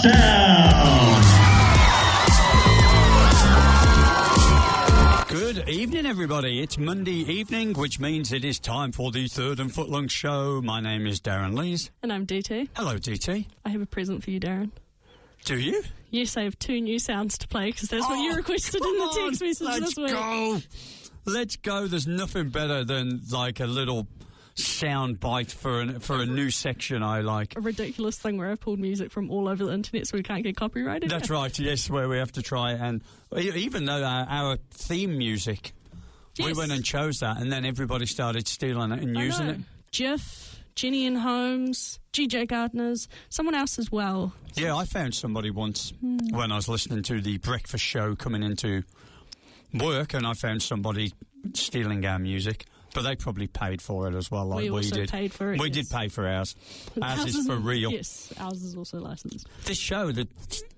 Touchdown! Good evening, everybody. It's Monday evening, which means it is time for the Third and Footlong Show. My name is Darran Lees. And I'm DT. Hello, DT. I have a present for you, Darran. Do you? Yes, I have 2 new sounds to play because that's what you requested in the text message this week. Let's go. There's nothing better than like a little sound bite for a new section I like. A ridiculous thing where I've pulled music from all over the internet so we can't get copyrighted. That's right, yes, where we have to try and... Even though our theme music, we went and chose that and then everybody started stealing it and using it. Jiff, Jenny and Holmes, GJ Gardner's, someone else as well. Yeah, I found somebody once when I was listening to the breakfast show coming into work and I found somebody stealing our music. But they probably paid for it as well, like we did. Paid for it. We did pay for ours. Ours is for real. Yes, ours is also licensed. This show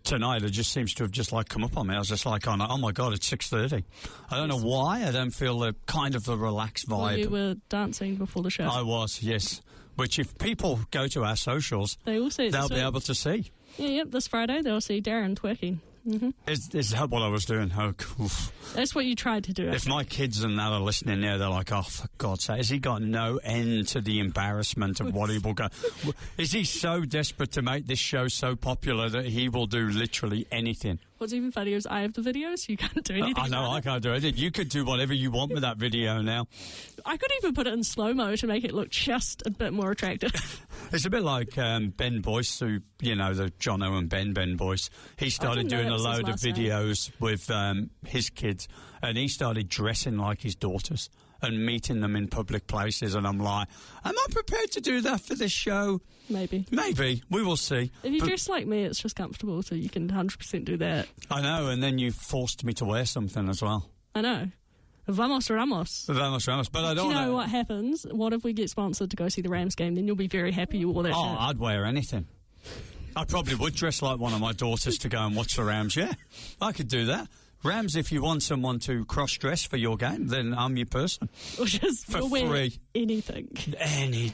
tonight, it just seems to have just like come up on me. I was just like, oh my God, it's 6:30. I don't know why. I don't feel the kind of the relaxed vibe. Well, you were dancing before the show. I was, yes. Which if people go to our socials, they'll be able to see. Yeah, this Friday they'll see Darran twerking. Mm-hmm. Is that what I was doing? Oh, oof. That's what you tried to do. If my kids and that are listening there, they're like, oh, for God's sake, has he got no end to the embarrassment of what he will go? Is he so desperate to make this show so popular that he will do literally anything? What's even funnier is I have the videos, you can't do anything. I know, I can't do anything. You could do whatever you want with that video now. I could even put it in slow-mo to make it look just a bit more attractive. It's a bit like Ben Boyce, who, you know, the Jono and Ben Boyce. He started doing a load of videos with his kids, and he started dressing like his daughters and meeting them in public places, and I'm like, am I prepared to do that for this show? Maybe. We will see. If you dress like me, it's just comfortable, so you can 100% do that. I know, and then you forced me to wear something as well. I know. Vamos Ramos. Vamos Ramos, but I don't know what happens. What if we get sponsored to go see the Rams game? Then you'll be very happy you wore that shirt. I'd wear anything. I probably would dress like one of my daughters to go and watch the Rams, yeah. I could do that. Rams, if you want someone to cross-dress for your game, then I'm your person. Or just for free. Anything.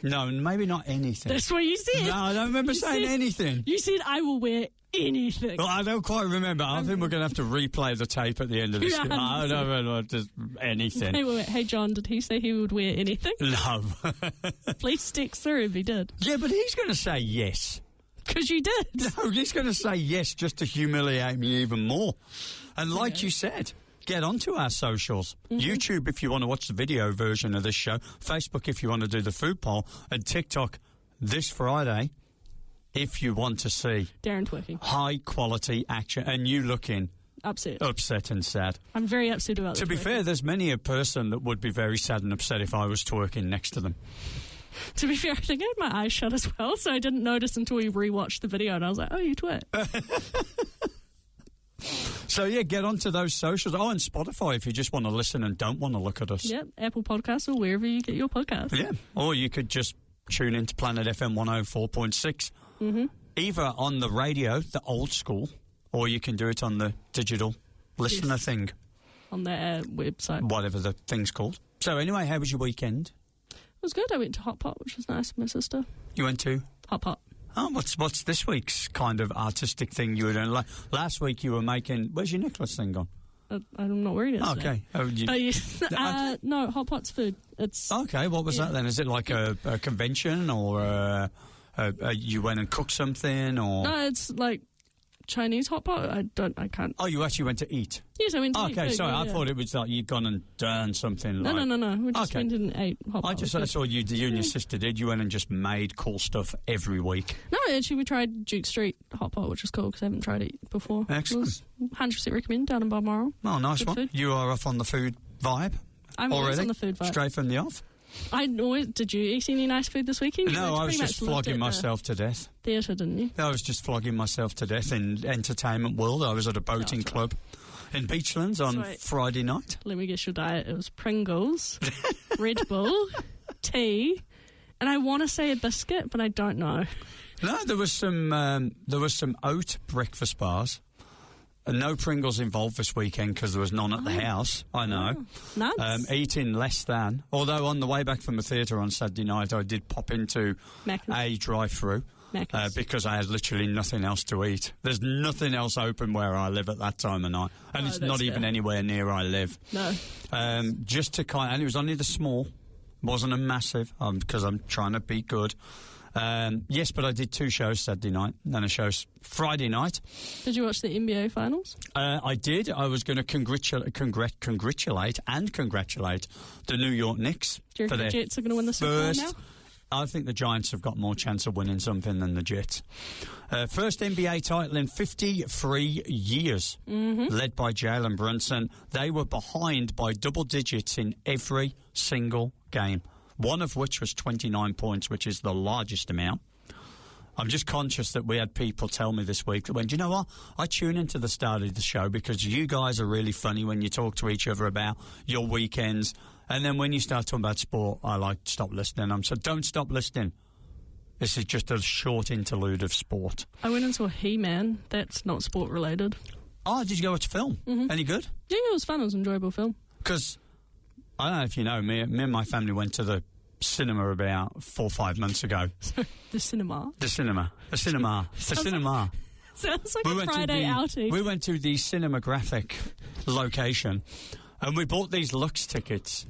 No, maybe not anything. That's what you said. No, I don't remember saying anything. You said I will wear anything. Well, I don't quite remember. I think we're going to have to replay the tape at the end of this. I don't know, just anything. Hey, John, did he say he would wear anything? No. Please stick through if he did. Yeah, but he's going to say yes. Because you did. No, he's going to say yes just to humiliate me even more. And like you said, get onto our socials. YouTube if you want to watch the video version of this show. Facebook if you want to do the food poll. And TikTok this Friday if you want to see Darran twerking. High quality action. And you looking upset and sad. I'm very upset about To be fair, there's many a person that would be very sad and upset if I was twerking next to them. To be fair, I think I had my eyes shut as well, so I didn't notice until we rewatched the video, and I was like, oh, you twit. So, yeah, get onto those socials. Oh, and Spotify if you just want to listen and don't want to look at us. Yep, Apple Podcasts or wherever you get your podcasts. Yeah, or you could just tune into Planet FM 104.6. Either on the radio, the old school, or you can do it on the digital listener thing. On their website. Whatever the thing's called. So, anyway, how was your weekend? It was good. I went to Hot Pot, which was nice with my sister. You went to? Hot Pot. Oh, what's this week's kind of artistic thing you were doing? Last week you were making... Where's your necklace thing gone? I'm not wearing it. Okay. No, Hot Pot's food. It's okay, what was that then? Is it like a convention or you went and cooked something? Or no, it's like Chinese hot pot. I can't. Oh, you actually went to eat? Yes, I went to eat. Okay, sorry, I thought it was like you'd gone and done something. No. We just went and ate hot pot. I saw you and your sister did. You went and just made cool stuff every week. No, actually, we tried Duke Street hot pot, which is cool because I haven't tried it before. Excellent. 100% recommend down in Balmoral. Oh, nice Good one. food. You are off on the food vibe. I'm always on the food vibe. Straight from the off. Did you eat any nice food this weekend? No, I was just flogging myself to death. Theatre, didn't you? I was just flogging myself to death in entertainment world. I was at a boating club in Beachlands on Friday night. Let me guess your diet. It was Pringles, Red Bull, tea, and I want to say a biscuit, but I don't know. No, there was some oat breakfast bars. No Pringles involved this weekend because there was none at the house. I know. Nuts. Eating less than. Although on the way back from the theatre on Saturday night, I did pop into a drive-through Macca's. because I had literally nothing else to eat. There's nothing else open where I live at that time of night, and it's not even anywhere near where I live. No. Just to and it was only the small, wasn't a massive, because I'm trying to be good. Yes, but I did 2 shows Saturday night and a show Friday night. Did you watch the NBA finals? I did. I was going to congratulate the New York Knicks. Do you reckon the Jets are going to win the Super Bowl now? I think the Giants have got more chance of winning something than the Jets. First NBA title in 53 years, led by Jalen Brunson. They were behind by double digits in every single game, one of which was 29 points, which is the largest amount. I'm just conscious that we had people tell me this week that went, you know what, I tune into the start of the show because you guys are really funny when you talk to each other about your weekends. And then when you start talking about sport, I like to stop listening. So don't stop listening. This is just a short interlude of sport. I went into a He-Man. That's not sport related. Oh, did you go watch a film? Mm-hmm. Any good? Yeah, it was fun. It was an enjoyable film. Because, I don't know if you know, me and my family went to the cinema about 4 or 5 months ago. The cinema? The cinema. Sounds like a Friday outing. We went to the cinematographic location, and we bought these Lux tickets.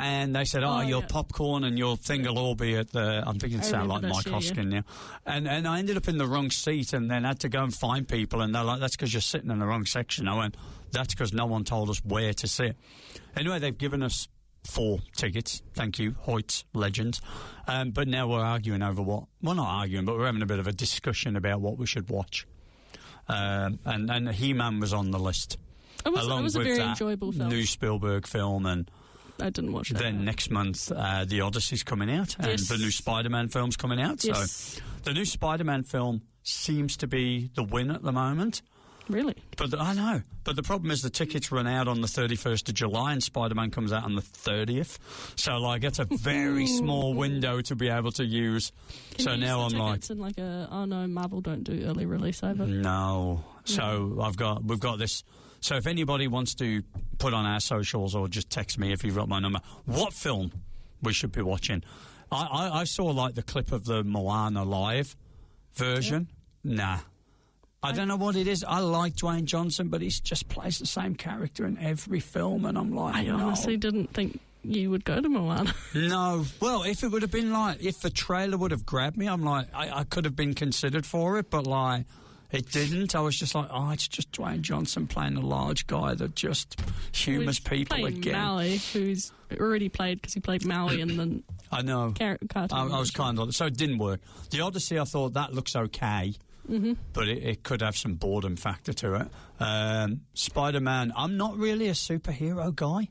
And they said, your popcorn and your thing will all be at the... I'm thinking it sounds like Mike Hoskin now. And I ended up in the wrong seat and then had to go and find people. And they're like, that's because you're sitting in the wrong section. I went, that's because no one told us where to sit. Anyway, they've given us 4 tickets. Thank you, Hoyt's legends. But now we're arguing over what... Well, not arguing, but we're having a bit of a discussion about what we should watch. And He-Man was on the list. It was a very enjoyable film. New Spielberg film and... I didn't watch that. Then next month, The Odyssey's coming out, and the new Spider-Man film's coming out. Yes. So the new Spider-Man film seems to be the win at the moment. Really? But I know. But the problem is the tickets run out on the 31st of July, and Spider-Man comes out on the 30th. So, it's a very small window to be able to use. Can you use the tickets in no, Marvel don't do early release either. No. So we've got this. So if anybody wants to put on our socials or just text me if you've got my number, what film we should be watching. I saw the clip of the Moana live version. Yep. Nah. I don't know what it is. I like Dwayne Johnson, but he just plays the same character in every film, and I'm like, I honestly didn't think you would go to Moana. No. Well, if it would have been if the trailer would have grabbed me, I'm like, I could have been considered for it, but it didn't. I was just like, it's just Dwayne Johnson playing a large guy that just humours people again. Maui, who's already played, because he played Maui in the I know. Cartoon. I was kind of... So it didn't work. The Odyssey, I thought, that looks okay, but it could have some boredom factor to it. Spider-Man, I'm not really a superhero guy.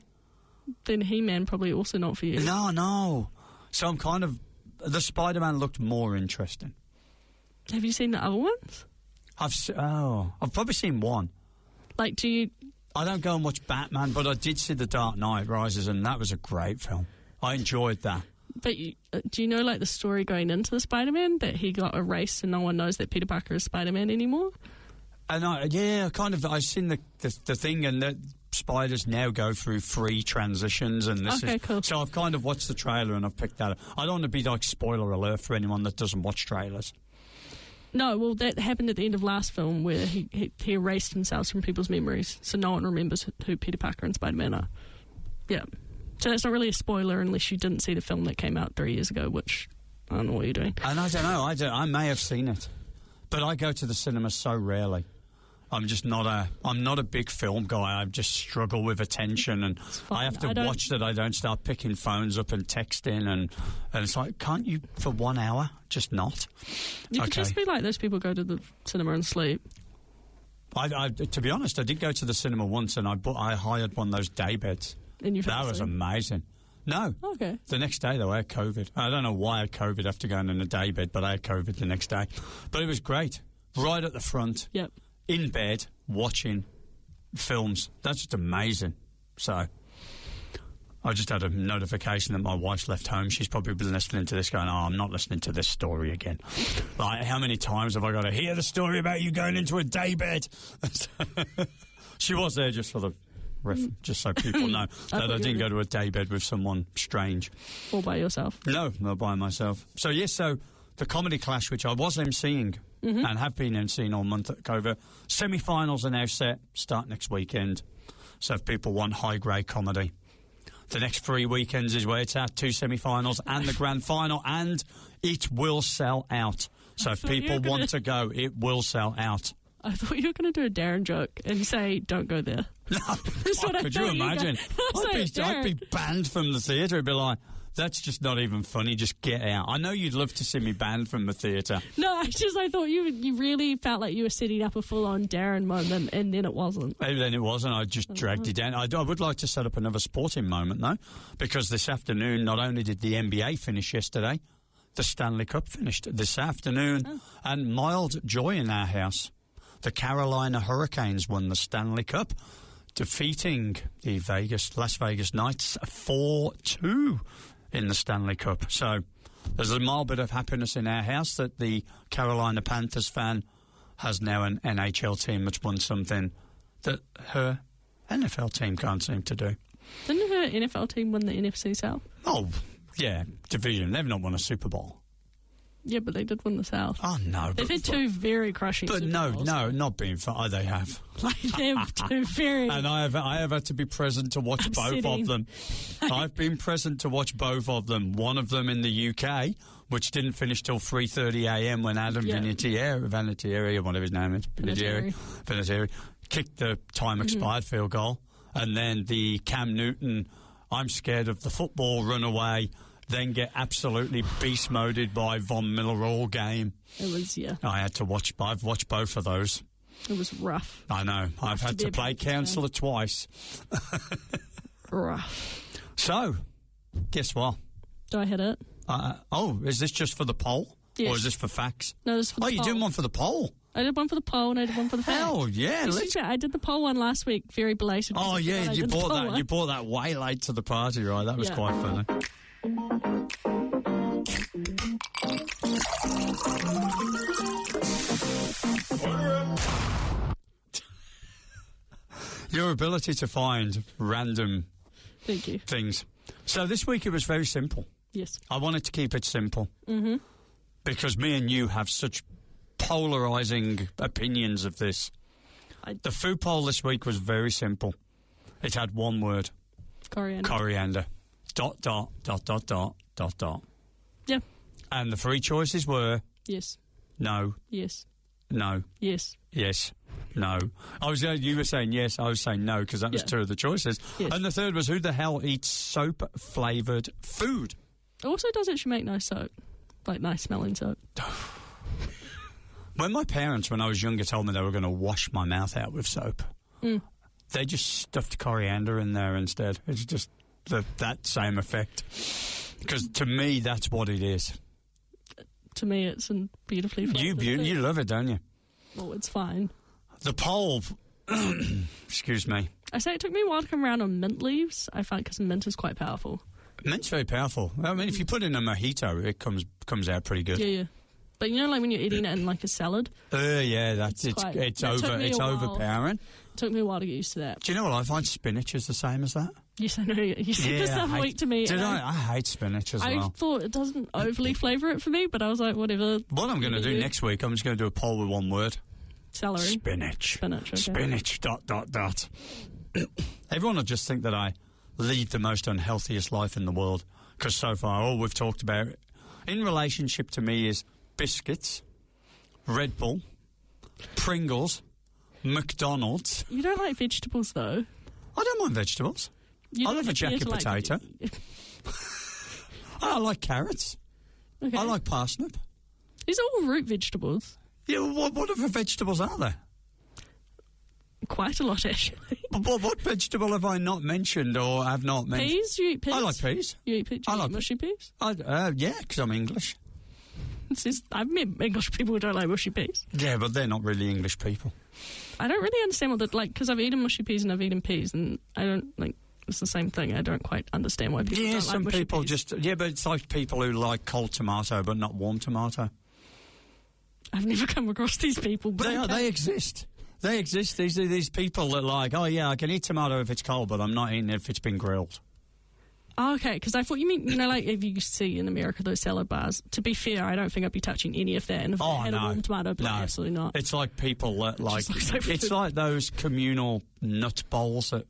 Then He-Man probably also not for you. No. So I'm kind of... The Spider-Man looked more interesting. Have you seen the other ones? I've probably seen one. Do you... I don't go and watch Batman, but I did see The Dark Knight Rises, and that was a great film. I enjoyed that. But do you know, the story going into the Spider-Man, that he got erased and no one knows that Peter Parker is Spider-Man anymore? And I've seen the thing, and that spiders now go through 3 transitions, and cool. So I've kind of watched the trailer and I've picked that up. I don't want to be spoiler alert for anyone that doesn't watch trailers. No, well, that happened at the end of last film where he erased himself from people's memories, so no one remembers who Peter Parker and Spider-Man are. Yeah. So that's not really a spoiler unless you didn't see the film that came out 3 years ago, which I don't know what you're doing. And I don't know. I may have seen it, but I go to the cinema so rarely. I'm not a big film guy. I just struggle with attention, and I have to watch that I don't start picking phones up and texting, and it's like, can't you for 1 hour just not? You could just be like those people go to the cinema and sleep. To be honest, I did go to the cinema once, and I hired one of those day beds. And that was amazing. No. Okay. The next day, though, I had COVID. I don't know why I had COVID after going in a day bed, but I had COVID the next day. But it was great. Right at the front. Yep. In bed, watching films. That's just amazing. So, I just had a notification that my wife's left home. She's probably been listening to this going, I'm not listening to this story again. How many times have I got to hear the story about you going into a day bed? She was there just for the... just so people know that I didn't go to a day bed with someone strange. All by yourself? No, not by myself. So, yes, the Comedy Clash, which I was emceeing and have been emceeing all month at Cova. Semi-finals are now set, start next weekend. So if people want high-grade comedy, the next 3 weekends is where it's at, 2 semi-finals and the grand final, and it will sell out. So if people want to go, it will sell out. I thought you were going to do a Darran joke and say, don't go there. No, could you imagine? I'd be banned from the theatre. It'd be like, that's just not even funny, just get out. I know you'd love to see me banned from the theatre. No, I thought you really felt like you were setting up a full-on Darran moment, and then it wasn't. And then it wasn't. I just dragged it down. I would like to set up another sporting moment, though, because this afternoon, not only did the NBA finish yesterday, the Stanley Cup finished this afternoon, and mild joy in our house. The Carolina Hurricanes won the Stanley Cup, defeating the Las Vegas Knights 4-2 in the Stanley Cup. So there's a mild bit of happiness in our house that the Carolina Panthers fan has now an NHL team that's won something that her NFL team can't seem to do. Didn't her NFL team win the NFC South? Oh, yeah, division. They've not won a Super Bowl. Yeah, but they did win the South. Oh, no. They've had 2 very crushing Super Bowls. No, not being fair. Oh, they have. Like, they're 2 very... And I have had to be present to watch both of them. I've been present to watch both of them. One of them in the UK, which didn't finish till 3:30am when Adam Vinatieri, whatever his name is, Vinatieri, kicked the time-expired field goal. And then the Cam Newton, I'm scared of the football runaway, then get absolutely beast-moded by Von Miller all game. It was, I had to watch. I've watched both of those. It was rough. I know. I've had to play counsellor twice. Rough. So, guess what? Do I hit it? Is this just for the poll? Yes. Or is this for facts? No, this is for the poll. Oh, you're doing one for the poll? I did one for the poll and I did one for the facts. Hell, yeah. I did the poll one last week, very belated. Oh, yeah, you brought that way late to the party, right? That was quite funny. Your ability to find random things. So this week it was very simple. Yes. I wanted to keep it simple. Mm-hmm. Because me and you have such polarising opinions of this. The food poll this week was very simple. It had one word. Coriander. ... Yeah. And the 3 choices were... Yes. No. Yes. No. Yes. Yes. No. You were saying yes, I was saying no, because that was 2 of the choices. Yes. And the third was, who the hell eats soap-flavoured food? It also does actually make nice soap. Like nice smelling soap. When my parents, when I was younger, told me they were going to wash my mouth out with soap, they just stuffed coriander in there instead. It's just that same effect. Because to me, that's what it is. To me, it's beautifully flavoured. You love it, don't you? Well, it's fine. The poll... excuse me. I say it took me a while to come around on mint leaves. I find because mint is quite powerful. Mint's very powerful. I mean, if you put in a mojito, it comes out pretty good. Yeah. But you know, like when you're eating it in like a salad. Yeah, it's overpowering. It took me a while to get used to that. Do you know what I find? Spinach is the same as that. Yes, I know. You said this the other week to me. I hate spinach as well. I thought it doesn't overly flavour it for me, but I was like, whatever. What I'm going to do next week, I'm just going to do a poll with one word. Celery. Spinach. Okay. Spinach. ... Everyone will just think that I lead the most unhealthiest life in the world, because so far all we've talked about in relationship to me is biscuits, Red Bull, Pringles, McDonald's. You don't like vegetables, though. I don't mind vegetables. I love a jacket potato. I like carrots. Okay. I like parsnip. These are all root vegetables. Yeah, what other vegetables are there? Quite a lot, actually. What vegetable have I not mentioned or have not mentioned? Peas? You eat peas? I like peas. You eat peas? Do you eat mushy peas? Yeah, because I'm English. I've met English people who don't like mushy peas. Yeah, but they're not really English people. I don't really understand what that, like, because I've eaten mushy peas and I've eaten peas, and I don't, like, it's the same thing. I don't quite understand why people don't like mushy peas. Yeah, some people just... Yeah, but it's like people who like cold tomato but not warm tomato. I've never come across these people. But they exist. They exist. These people that like, oh, yeah, I can eat tomato if it's cold, but I'm not eating it if it's been grilled. Oh, okay, because I thought you meant, like if you see in America those salad bars. To be fair, I don't think I'd be touching any of that. And if I had a warm tomato, but absolutely not. It's like people that it's like those communal nut bowls that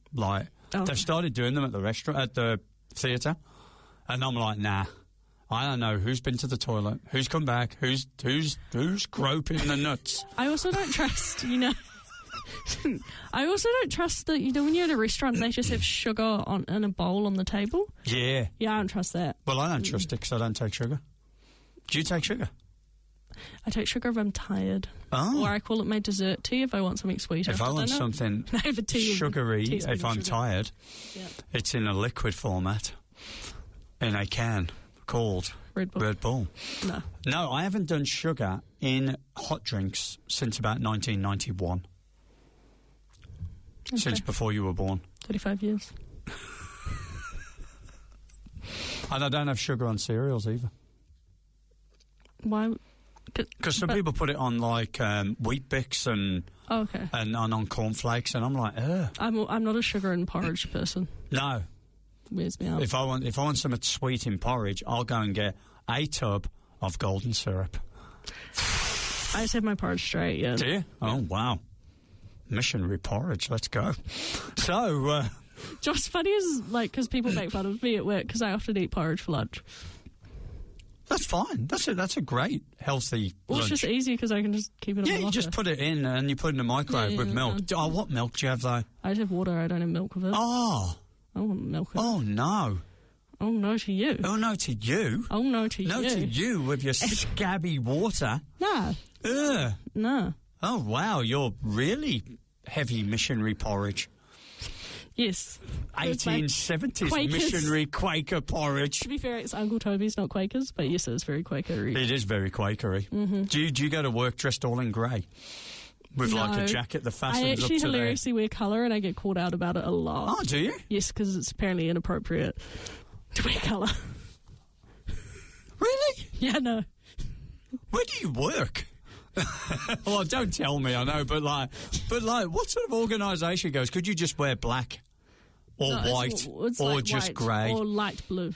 they've started doing them at the restaurant, at the theatre, and I'm like, nah. I don't know who's been to the toilet, who's come back, who's groping the nuts. I also don't trust, I also don't trust that, when you're at a restaurant, they just have sugar in a bowl on the table. Yeah. Yeah, I don't trust that. Well, I don't trust it because I don't take sugar. Do you take sugar? I take sugar if I'm tired. Oh. Or I call it my dessert tea if I want something sweet. If I want something sugary, if I'm tired, it's in a liquid format in a can called Red Bull. No, I haven't done sugar in hot drinks since about 1991. Okay. Since before you were born. 35 years. And I don't have sugar on cereals either. Why? Because some people put it on Wheat Bix and on cornflakes, and I'm like, ugh. I'm not a sugar and porridge person. No. Weirds me out. If I want something sweet in porridge, I'll go and get a tub of golden syrup. I just have my porridge straight. Yeah. Do you? Oh wow. Missionary porridge, let's go. So, just funny is because people make fun of me at work because I often eat porridge for lunch. That's fine. That's a great healthy lunch. It's just easy because I can just keep it in my locker. You just put it in and you put it in the microwave with milk. Oh, what milk do you have though? I just have water. I don't have milk with it. Oh. I want milk with it. Oh no. Oh no to you. Oh no to you. Oh no to you. No to you with your scabby water. No. Ugh. No. Oh wow, you're really heavy missionary porridge. Yes. 1870s missionary Quaker porridge. To be fair, it's Uncle Toby's, not Quakers, but yes, it's very Quakery. It is very Quakery. Mm-hmm. Do you go to work dressed all in grey? With a jacket that fastens up to there? I actually hilariously wear colour and I get called out about it a lot. Oh, do you? Yes, because it's apparently inappropriate to wear colour. Really? Yeah, no. Where do you work? Well, don't tell me, I know, but what sort of organisation goes, could you just wear black or white or just grey? Or light blue.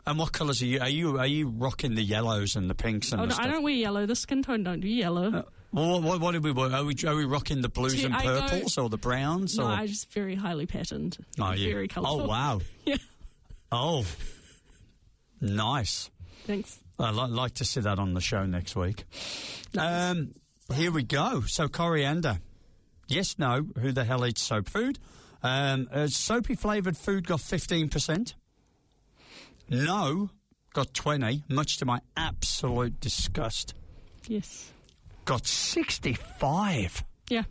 And what colours are you? Are you rocking the yellows and the pinks and stuff? I don't wear yellow. The skin tone don't do yellow. Well, what did we wear? Are we rocking the blues and purples or the browns? No, I'm just very highly patterned. Oh, yeah. Very colourful. Oh, wow. Yeah. Oh, nice. Thanks. I'd like to see that on the show next week. Nice. Here we go. So, coriander. Yes, no. Who the hell eats soap food? Soapy flavoured food got 15%. No got 20%, much to my absolute disgust. Yes. Got 65%. Yeah.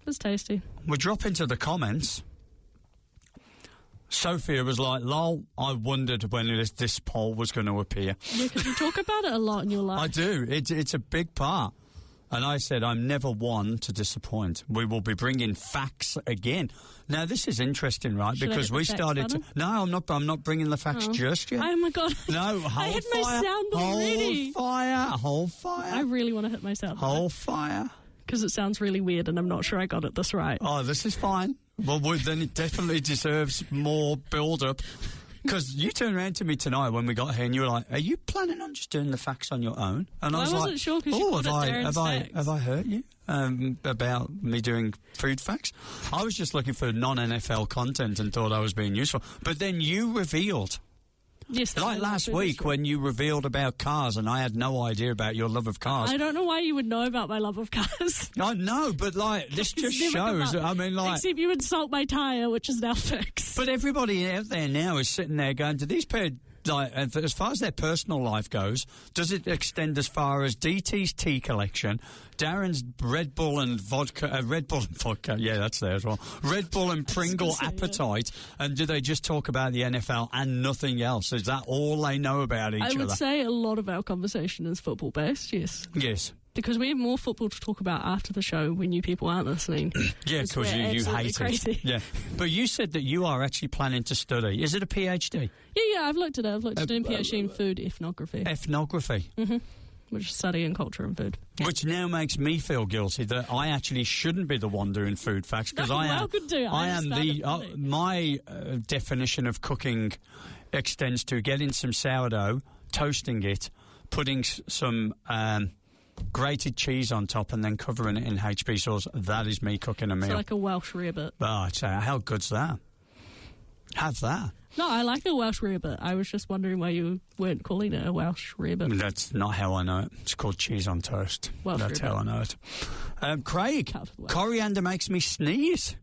It's tasty. We drop into the comments. Sophia was like, lol, I wondered when this poll was going to appear. Yeah, because you talk about it a lot in your life. I do. It's a big part. And I said, I'm never one to disappoint. We will be bringing facts again. Now, this is interesting, right? Should because we started to... No, I'm not bringing the facts just yet. Oh, my God. No, hold I hit my sound already. Hold fire. I really want to hit my sound. Hold fire. Because it sounds really weird and I'm not sure I got it this right. Oh, this is fine. Well, then it definitely deserves more build-up. Because you turned around to me tonight when we got here and you were like, are you planning on just doing the facts on your own? And I wasn't sure because you called it Darren's facts. Have I hurt you about me doing food facts? I was just looking for non-NFL content and thought I was being useful. But then you revealed... Yes, like last week when you revealed about cars and I had no idea about your love of cars. I don't know why you would know about my love of cars. I know, but this just shows. I mean, except you insult my tyre, which is now fixed. But everybody out there now is sitting there going, do these pair... as far as their personal life goes, does it extend as far as DT's tea collection, Darren's Red Bull and vodka, yeah, that's there as well, Red Bull and Pringle appetite, and do they just talk about the NFL and nothing else? Is that all they know about each other? I would say a lot of our conversation is football-based, yes. Yes. Because we have more football to talk about after the show when you people aren't listening. Yeah, because you hate crazy. it. Yeah, but you said that you are actually planning to study. Is it a PhD? Yeah, I've looked at it. I've looked at doing PhD in food ethnography. Ethnography? Mm-hmm. which is studying culture and food. Which now makes me feel guilty that I actually shouldn't be the one doing food facts because my definition of cooking extends to getting some sourdough, toasting it, putting some grated cheese on top, and then covering it in HP sauce. That is me cooking a meal. So like a Welsh rarebit. Oh, I'd say, how good's that? Have that. No, I like a Welsh rarebit. I was just wondering why you weren't calling it a Welsh rarebit. That's not how I know it. It's called cheese on toast. Welsh That's rarebit. how I know it. Craig, coriander makes me sneeze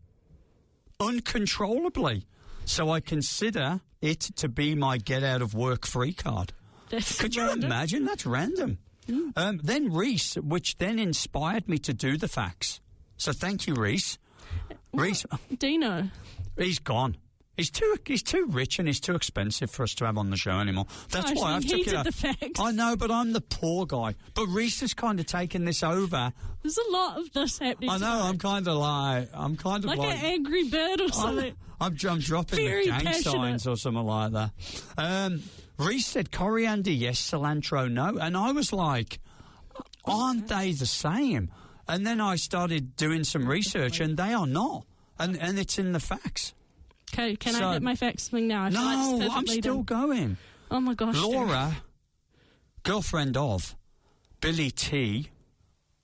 uncontrollably, so I consider it to be my get-out-of-work-free card. Could you imagine? That's random. Then Reese, which then inspired me to do the facts. So thank you, Reese. Reese, Dino. He's gone. He's too rich and he's too expensive for us to have on the show anymore. That's why I've taken it. The facts. I know, but I'm the poor guy. But Reese has kind of taken this over. There's a lot of this happening. I know. Tonight. I'm kind of like an angry bird or something. I'm dropping the gang passionate. signs or something like that. Reese said coriander yes, cilantro no, and I was like, aren't they the same? And then I started doing some research, and they are not. And it's in the facts. Okay, can I get my facts thing now? I'm still going. Oh, my gosh. Laura, girlfriend of Billy T,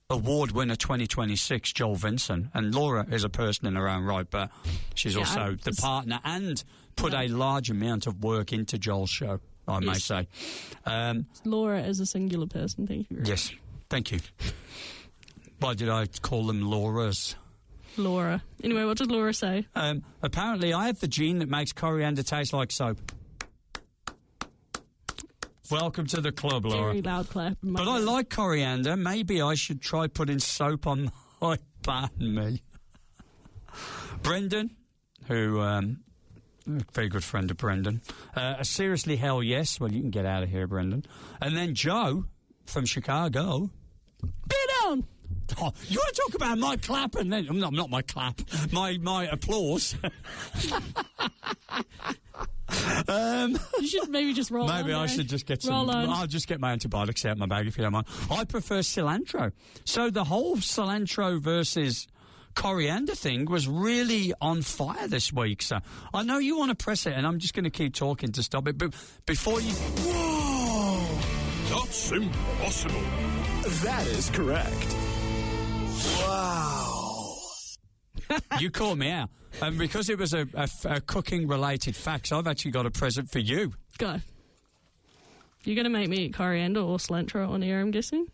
award winner 2026, Joel Vincent. And Laura is a person in her own right, but she's also the partner and put a large amount of work into Joel's show, I may say. Laura is a singular person, thank you. Yes, thank you. Why did I call them Lauras? Laura. Anyway, what did Laura say? Apparently, I have the gene that makes coriander taste like soap. Welcome to the club, Laura. Very loud clap. But I like coriander. Maybe I should try putting soap on my pardon me. Brendan, who, a very good friend of Brendan. Seriously, hell yes. Well, you can get out of here, Brendan. And then Joe from Chicago. Be down! Oh, you want to talk about my clap and then not my clap, my applause. You should maybe just roll. Maybe I should just get some. I'll just get my antibiotics out of my bag if you don't mind. I prefer cilantro. So the whole cilantro versus coriander thing was really on fire this week. So I know you want to press it, and I'm just going to keep talking to stop it. But before you, whoa, that's impossible. That is correct. Wow. You caught me out. And because it was a cooking-related fact, I've actually got a present for you. Go. You're going to make me eat coriander or cilantro on air, I'm guessing?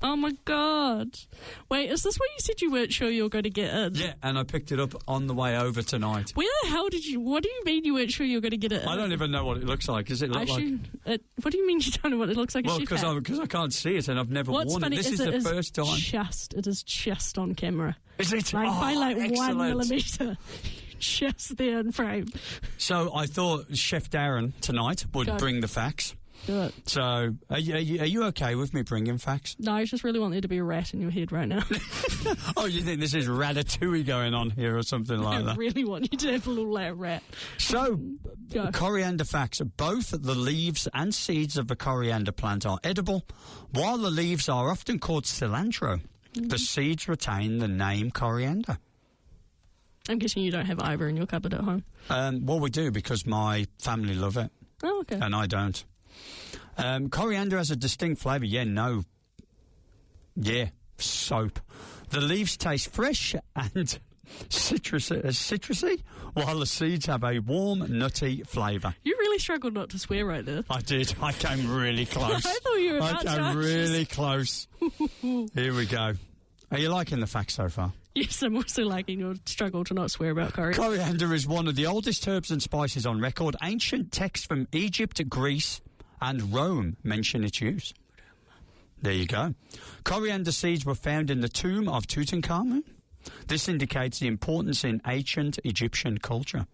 Oh, my God. Wait, is this what you said you weren't sure you were going to get in? Yeah, and I picked it up on the way over tonight. Where the hell did you... What do you mean you weren't sure you were going to get it in? I don't even know what it looks like. Does it look like... What do you mean you don't know what it looks like? Well, because I can't see it and I've never worn it. This is the first time. It is just on camera. Is it? By excellent. 1 millimetre. Just there in frame. So I thought Chef Darran tonight would bring the facts. Do it. So, are you okay with me bringing facts? No, I just really want there to be a rat in your head right now. Oh, you think this is Ratatouille going on here or something like that? I really want you to have a little rat. So, coriander facts. Both the leaves and seeds of the coriander plant are edible, while the leaves are often called cilantro. The seeds retain the name coriander. I'm guessing you don't have either in your cupboard at home. Well, we do because my family love it. Oh, okay. And I don't. Coriander has a distinct flavour. Soap. The leaves taste fresh and citrusy, while the seeds have a warm, nutty flavour. You really struggled not to swear right there. I did. I came really close. I thought you were about to. I came really close. Here we go. Are you liking the facts so far? Yes, I'm also liking your struggle to not swear about coriander. Coriander is one of the oldest herbs and spices on record. Ancient texts from Egypt, Greece, and Rome mention its use. There you go. Coriander seeds were found in the tomb of Tutankhamun. This indicates the importance in ancient Egyptian culture.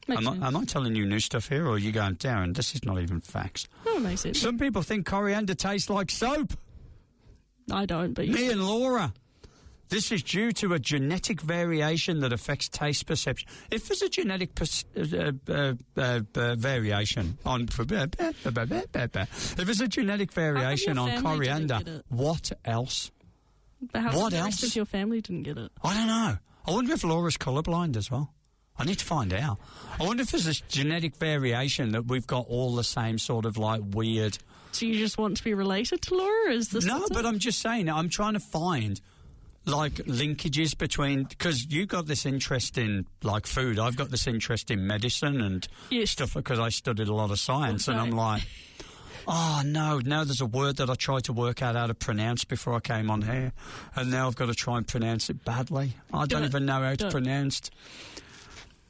Am I telling you new stuff here, or are you going, Darran, this is not even facts? Oh, it makes sense. Some people think coriander tastes like soap. I don't, but... Me and Laura. This is due to a genetic variation that affects taste perception. If there's a genetic variation on... if there's a genetic variation on coriander, what else? But how come the rest of your family didn't get it? I don't know. I wonder if Laura's colourblind as well. I need to find out. I wonder if there's a genetic variation that we've got all the same sort of like weird... So you just want to be related to Laura? Is this No, but I'm just saying, I'm trying to find... like linkages between, because you got this interest in like food, I've got this interest in medicine and stuff because I studied a lot of science, and I'm like, oh no, now there's a word that I tried to work out how to pronounce before I came on here, and now I've got to try and pronounce it badly. I don't even know how it's pronounced.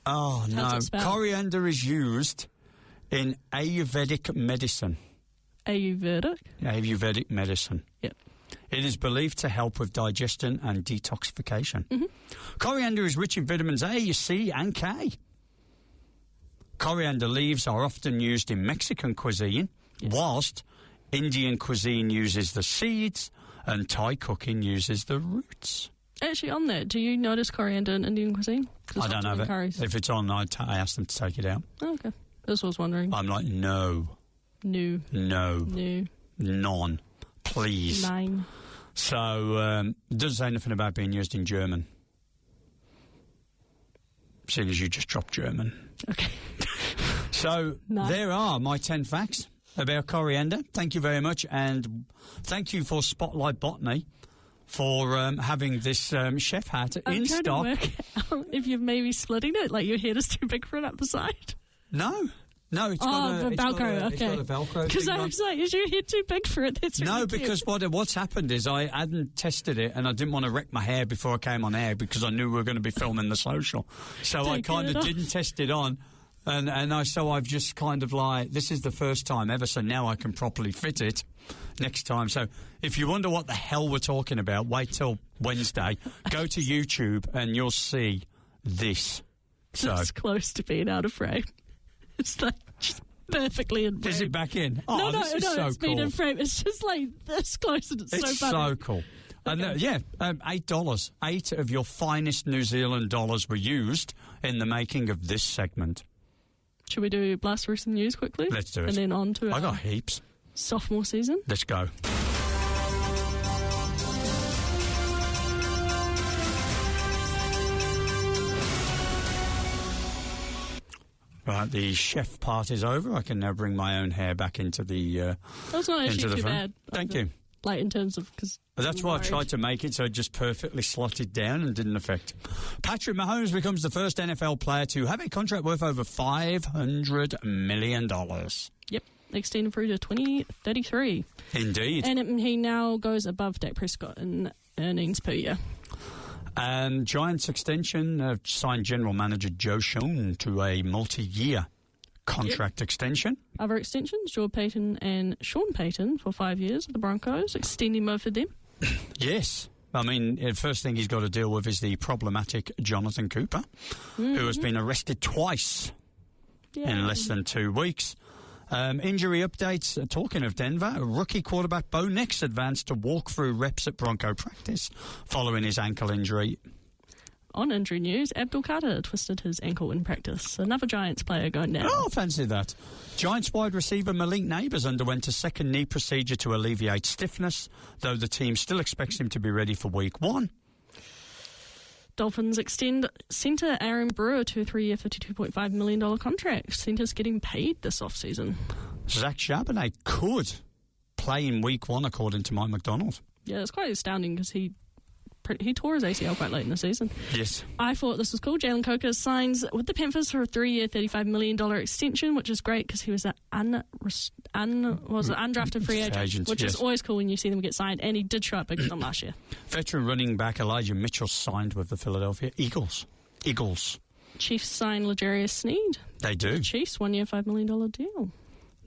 Oh no, coriander is used in Ayurvedic medicine. Ayurvedic medicine. Yep. It is believed to help with digestion and detoxification. Mm-hmm. Coriander is rich in vitamins A, C, and K. Coriander leaves are often used in Mexican cuisine, whilst Indian cuisine uses the seeds and Thai cooking uses the roots. Actually, on that, do you notice coriander in Indian cuisine? I don't know. If it's on, I ask them to take it out. Oh, okay. That's what I was wondering. I'm like, no. None. Please. 9. So, it doesn't say anything about being used in German. Seeing as you just dropped German. Okay. So, there are my 10 facts about coriander. Thank you very much, and thank you for Spotlight Botany for having this chef hat in stock. I'm trying to work out if you're maybe splitting it, like your head is too big for it up the side. No, it's got a Velcro. It's got a Velcro. Because I was like, is your head too big for it? That's really cute. Because what's happened is I hadn't tested it, and I didn't want to wreck my hair before I came on air because I knew we were going to be filming the social. So I kind of didn't test it on, and I've just kind of like, this is the first time ever, so now I can properly fit it next time. So if you wonder what the hell we're talking about, wait till Wednesday. Go to YouTube and you'll see this. So it's close to being out of frame. It's like just perfectly in frame. Is it back in? Oh, no, this is so it's cool. been in frame. It's just like this close, and it's so funny. So cool. Okay. And $8. 8 of your finest New Zealand dollars were used in the making of this segment. Should we do blast through some news quickly? Let's do it. And then on to I got heaps. Sophomore season. Let's go. Right, the chef part is over. I can now bring my own hair back into the That's not actually too bad. Thank you. Like in terms of... That's why I tried to make it so it just perfectly slotted down and didn't affect. Patrick Mahomes becomes the first NFL player to have a contract worth over $500 million. Yep, extended through to 2033. Indeed. And he now goes above Dak Prescott in earnings per year. Giants extension signed general manager Joe Schoen to a multi-year contract extension. Other extensions, George Payton and Sean Payton for 5 years with the Broncos, extending both of them. Yes. I mean, the first thing he's got to deal with is the problematic Jonathan Cooper, who has been arrested twice in less than 2 weeks. Injury updates, talking of Denver, rookie quarterback Bo Nix advanced to walk through reps at Bronco practice following his ankle injury. On injury news, Abdul Carter twisted his ankle in practice. Another Giants player going down. Oh, fancy that. Giants wide receiver Malik Neighbours underwent a second knee procedure to alleviate stiffness, though the team still expects him to be ready for week 1. Dolphins extend centre Aaron Brewer to a 3-year, $52.5 million contract. Centre's getting paid this offseason. Zach Charbonnet could play in week 1, according to Mike McDonald. Yeah, it's quite astounding because he tore his ACL quite late in the season. Yes. I thought this was cool. Jalen Coker signs with the Panthers for a 3-year, $35 million extension, which is great because he was an undrafted free agent, which is always cool when you see them get signed, and he did show up big for them last year. Veteran running back Elijah Mitchell signed with the Philadelphia Eagles. Chiefs sign L'Jarius Sneed. They do. The Chiefs, 1-year, $5 million deal.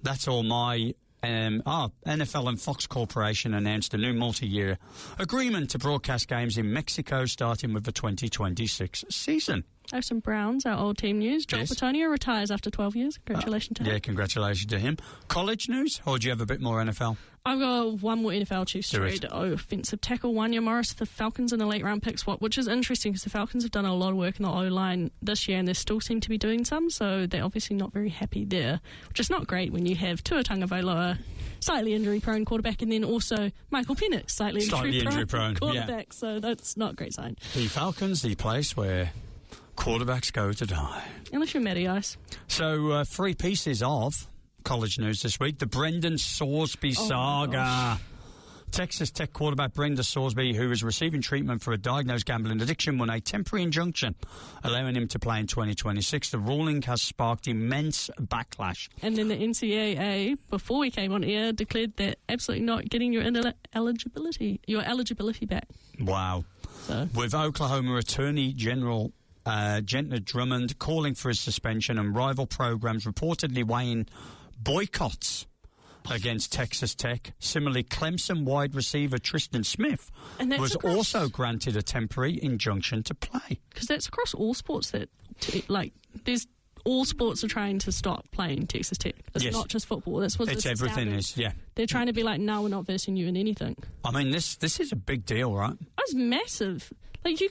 That's all my... NFL and Fox Corporation announced a new multi-year agreement to broadcast games in Mexico starting with the 2026 season. I have some Browns, our old team news. Joel Petonio retires after 12 years. Congratulations to him. Yeah, congratulations to him. College news, or do you have a bit more NFL? I've got one more NFL Chiefs trade. Offensive tackle Wanya Morris, the Falcons in a late round pick spot, which is interesting because the Falcons have done a lot of work in the O-line this year and they still seem to be doing some, so they're obviously not very happy there, which is not great when you have Tua Tagovailoa, slightly injury-prone quarterback, and then also Michael Penix, slightly injury-prone quarterback, so that's not a great sign. The Falcons, the place where quarterbacks go to die. Unless you're Matty Ice. So, 3 pieces of college news this week. The Brendan Sorsby saga. Texas Tech quarterback Brendan Sorsby, who is receiving treatment for a diagnosed gambling addiction, won a temporary injunction allowing him to play in 2026. The ruling has sparked immense backlash. And then the NCAA, before we came on air, declared that absolutely not getting your eligibility back. Wow. So. With Oklahoma Attorney General Gentner Drummond calling for his suspension and rival programs reportedly weighing boycotts against Texas Tech. Similarly, Clemson wide receiver Tristan Smith was also granted a temporary injunction to play. Because that's across all sports that, all sports are trying to stop playing Texas Tech. It's not just football. That's what it's everything is, yeah. They're trying to be like, no, we're not versing you in anything. I mean, this is a big deal, right? It's massive. You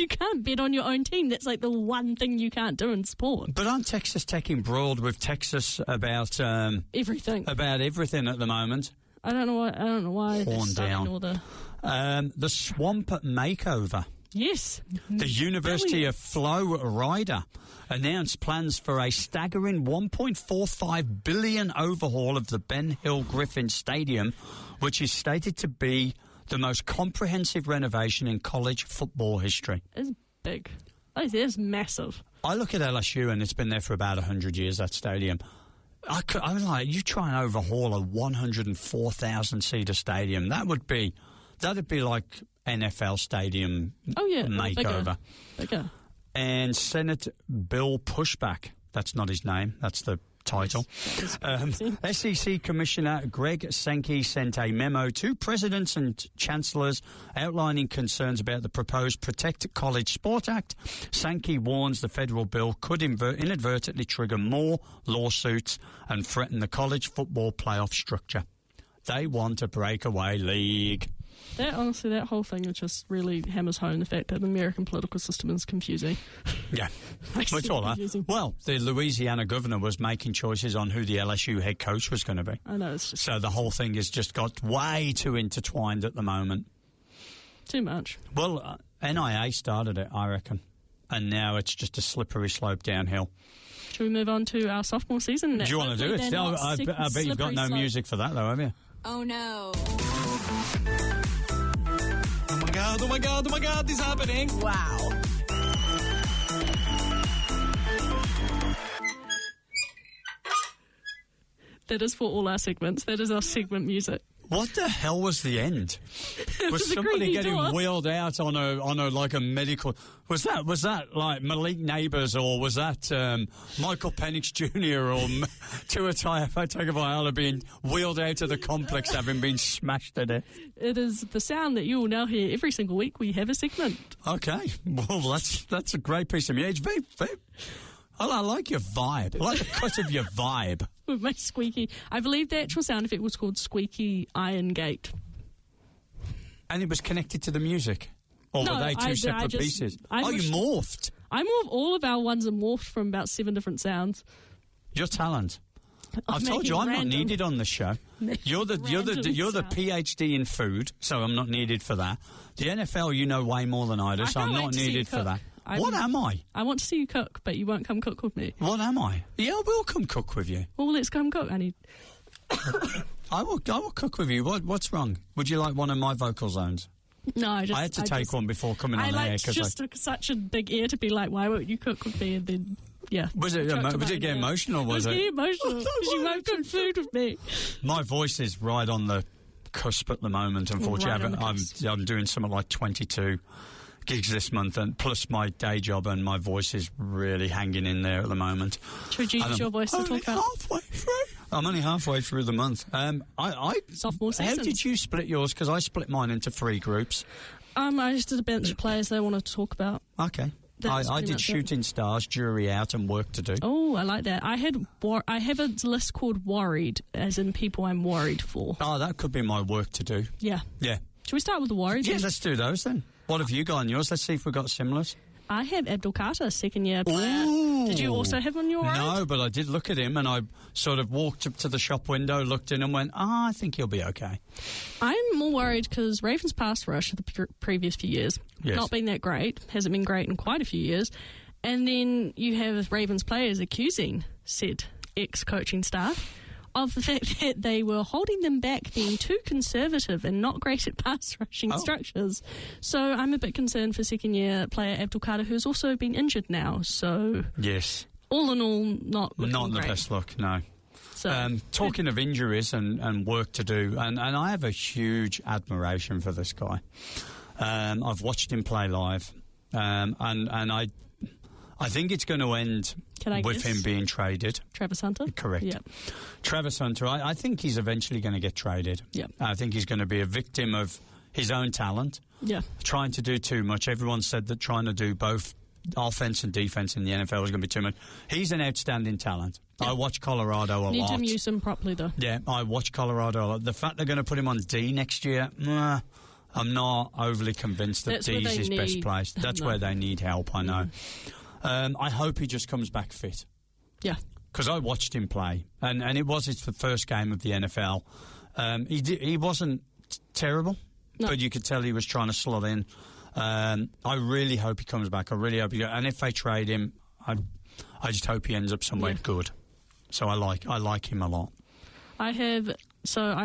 can't bet on your own team. That's the one thing you can't do in sport. But aren't Texas Tech embroiled with Texas about everything? About everything at the moment. I don't know why. Horn down. The Swamp makeover. Yes. The University of Flow Rider announced plans for a staggering $1.45 billion overhaul of the Ben Hill Griffin Stadium, which is stated to be the most comprehensive renovation in college football history. It's big. It's massive. I look at LSU and it's been there for about 100 years, that stadium. I was like, you try and overhaul a 104,000-seater stadium, that'd be like NFL stadium makeover. Bigger. And Senate bill pushback. That's not his name. That's the title. SEC Commissioner Greg Sankey sent a memo to presidents and chancellors outlining concerns about the proposed Protect College Sport Act. Sankey warns the federal bill could inadvertently trigger more lawsuits and threaten the college football playoff structure. They want a breakaway league. That whole thing just really hammers home the fact that the American political system is confusing. Yeah. It's all that. Well, the Louisiana governor was making choices on who the LSU head coach was going to be. I know. So the whole thing has just got way too intertwined at the moment. Too much. Well, NIA started it, I reckon. And now it's just a slippery slope downhill. Should we move on to our sophomore season? Do you want to do it? I bet you've got no music for that, though, have you? Oh, no. Oh my God, this is happening. Wow. That is for all our segments. That is our segment music. What the hell was the end? Was somebody getting wheeled out on a medical? Was that like Malik Neighbours, or was that Michael Penix Jr. or Tua Tagovailoa being wheeled out of the complex having been smashed at it? It is the sound that you will now hear every single week. We have a segment. Okay, well that's a great piece of music. I like your vibe. I like the cut of your vibe. With my squeaky. I believe the actual sound effect was called Squeaky Iron Gate. And it was connected to the music? Or were they two separate pieces? You morphed? I morphed. All of our ones are morphed from about 7 different sounds. Your talent. I've told you I'm not needed on the show. You're the PhD in food, so I'm not needed for that. The NFL, you know way more than I do, so I'm not needed for that. What am I? I want to see you cook, but you won't come cook with me. What am I? Yeah, I will come cook with you. Well, let's come cook. I will cook with you. What's wrong? Would you like one of my vocal zones? No, I had to take one before coming on air. Took such a big ear to be like, why won't you cook with me? And then, yeah. Was it get emotional? Was it? It was emotional because you won't cook food with me. My voice is right on the cusp at the moment. Unfortunately, I'm doing something like 22 gigs this month, and plus my day job, and my voice is really hanging in there at the moment. Should you use your voice to talk about? Halfway through. I'm only halfway through the month. Sophomore season. How did you split yours? Because I split mine into 3 groups. I just did a bench of players they wanted to talk about. Okay. I did Shooting Stars, Jury Out, and Work to Do. Oh, I like that. I have a list called Worried, as in people I'm worried for. Oh, that could be my Work to Do. Yeah. Yeah. Should we start with the Worried? Yeah, let's do those then. What have you got on yours? Let's see if we've got similars. I have Abdul Carter, second-year player. Ooh. Did you also have on your Worried? No, but I did look at him, and I sort of walked up to the shop window, looked in and went, I think he'll be okay. I'm more worried because Ravens' pass rush for the previous few years, not been that great, hasn't been great in quite a few years. And then you have Ravens players accusing said ex-coaching staff of the fact that they were holding them back, being too conservative and not great at pass rushing structures. So I'm a bit concerned for second-year player Abdul Carter, who's also been injured now. So yes, all in all, not the great. best look, no. So, talking of injuries and work to do, and I have a huge admiration for this guy. I've watched him play live, and I think it's going to end with him being traded. Travis Hunter? Correct. Yep. Travis Hunter, I think he's eventually going to get traded. Yep. I think he's going to be a victim of his own talent. Yeah. Trying to do too much. Everyone said that trying to do both offense and defense in the NFL was going to be too much. He's an outstanding talent. Yep. I watch Colorado a lot. Need to use him properly, though. Yeah, I watch Colorado a lot. The fact they're going to put him on D next year, I'm not overly convinced that D is his best place. That's where they need help, I know. I hope he just comes back fit. Yeah. Because I watched him play, and it was his first game of the NFL. He wasn't terrible, but you could tell he was trying to slot in. I really hope he comes back. I really hope and if they trade him, I just hope he ends up somewhere good. So I like him a lot. I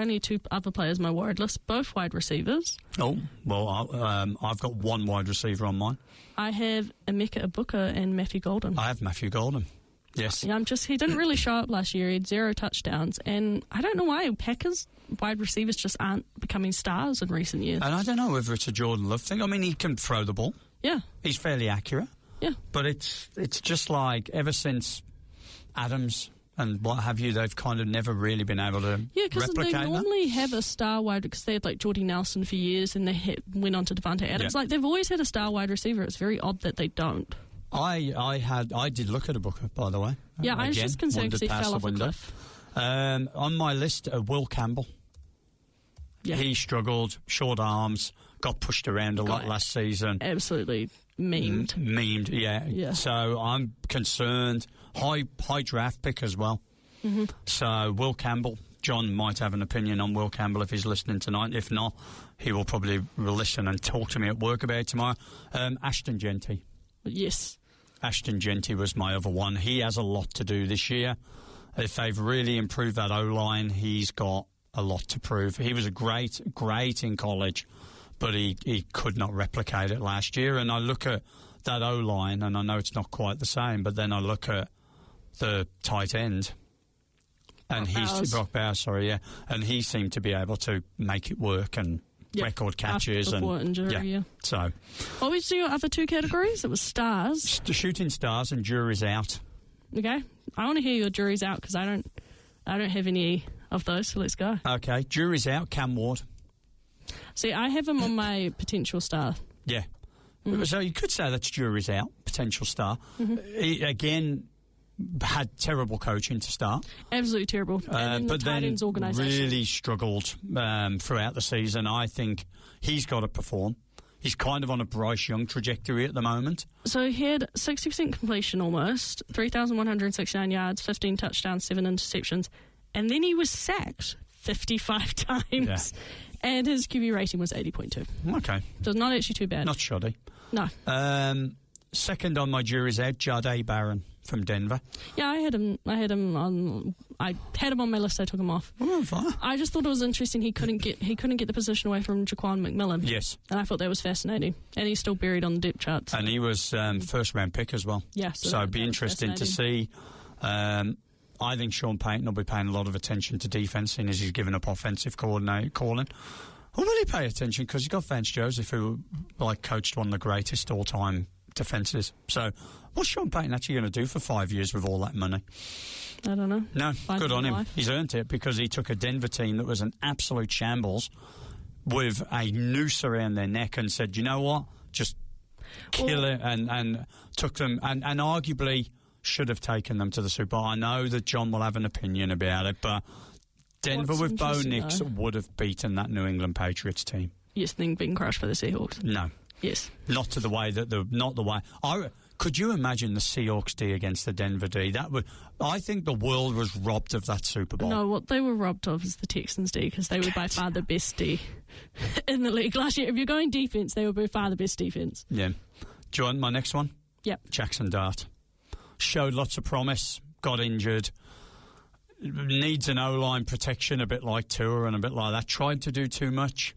need two other players on my worried list, both wide receivers. Oh, well, I've got one wide receiver on mine. I have Emeka Ibuka and Matthew Golden. I have Matthew Golden. Yes. Yeah, he didn't really show up last year. He had 0 touchdowns, and I don't know why Packers wide receivers just aren't becoming stars in recent years. And I don't know whether it's a Jordan Love thing. I mean, he can throw the ball. Yeah. He's fairly accurate. Yeah. But it's just like ever since Adams and what have you, they've kind of never really been able to replicate that. Yeah, because they normally have a star wide, because they had like Jordy Nelson for years, and they went on to Devontae Adams. Like, they've always had a star wide receiver. It's very odd that they don't. I did look at a Booker, by the way. Yeah, I was just concerned because he fell off a cliff. On my list, Will Campbell. Yeah. He struggled, short arms, got pushed around a lot last season. Absolutely memed. Memed, yeah. So I'm concerned. High draft pick as well. Mm-hmm. So Will Campbell, John might have an opinion on Will Campbell if he's listening tonight. If not, he will probably listen and talk to me at work about it tomorrow. Ashton Genty. Yes. Ashton Genty was my other one. He has a lot to do this year. If they've really improved that O-line, he's got a lot to prove. He was a great in college, but he could not replicate it last year. And I look at that O-line, and I know it's not quite the same, but then I look at the tight end, and Brock Bowers, and he seemed to be able to make it work and record catches before injury. So, what was your other two categories? It was stars, Shooting Stars, and Jury's Out. Okay, I want to hear your Jury's Out because I don't have any of those. So let's go. Okay, Jury's Out. Cam Ward. See, I have him on my potential star. Yeah. Mm-hmm. So you could say that's Jury's Out, potential star. Mm-hmm. He, again, had terrible coaching to start. Absolutely terrible. And but the tight ends organisation really struggled throughout the season. I think he's got to perform. He's kind of on a Bryce Young trajectory at the moment. So he had 60% completion almost, 3,169 yards, 15 touchdowns, 7 interceptions, and then he was sacked 55 times. Yeah. And his QB rating was 80.2. Okay. So it's not actually too bad. Not shoddy. No. Second on my Jury's Out, Jahdae Barron from Denver. Yeah, I had him on my list. I took him off. Oh, fine. I just thought it was interesting. He couldn't get the position away from Jaquan McMillan. Yes, and I thought that was fascinating. And he's still buried on the depth charts. And he was first round pick as well. Yeah, so it'd be interesting to see. I think Sean Payton will be paying a lot of attention to defence, as he's given up offensive coordinator calling. Or will he pay attention because he's got Vance Joseph, who coached one of the greatest all-time defences. So what's Sean Payton actually going to do for 5 years with all that money? I don't know. No, good on him. He's earned it because he took a Denver team that was an absolute shambles with a noose around their neck and said, you know what, just kill it, and took them, and arguably should have taken them to the Super Bowl. I know that John will have an opinion about it, but Denver What's with Bo interesting, Nix though- would have beaten that New England Patriots team. Yes, thing being crushed for the Seahawks. No. Yes. Not to the way that not the way. Could you imagine the Seahawks D against the Denver D? I think the world was robbed of that Super Bowl. No, what they were robbed of is the Texans D, because they were by far the best D in the league last year. If you're going defense, they were by far the best defense. Yeah. Do you want my next one? Yep. Jackson Dart. Showed lots of promise, got injured, needs an O-line protection, a bit like Tua and a bit like that. Tried to do too much.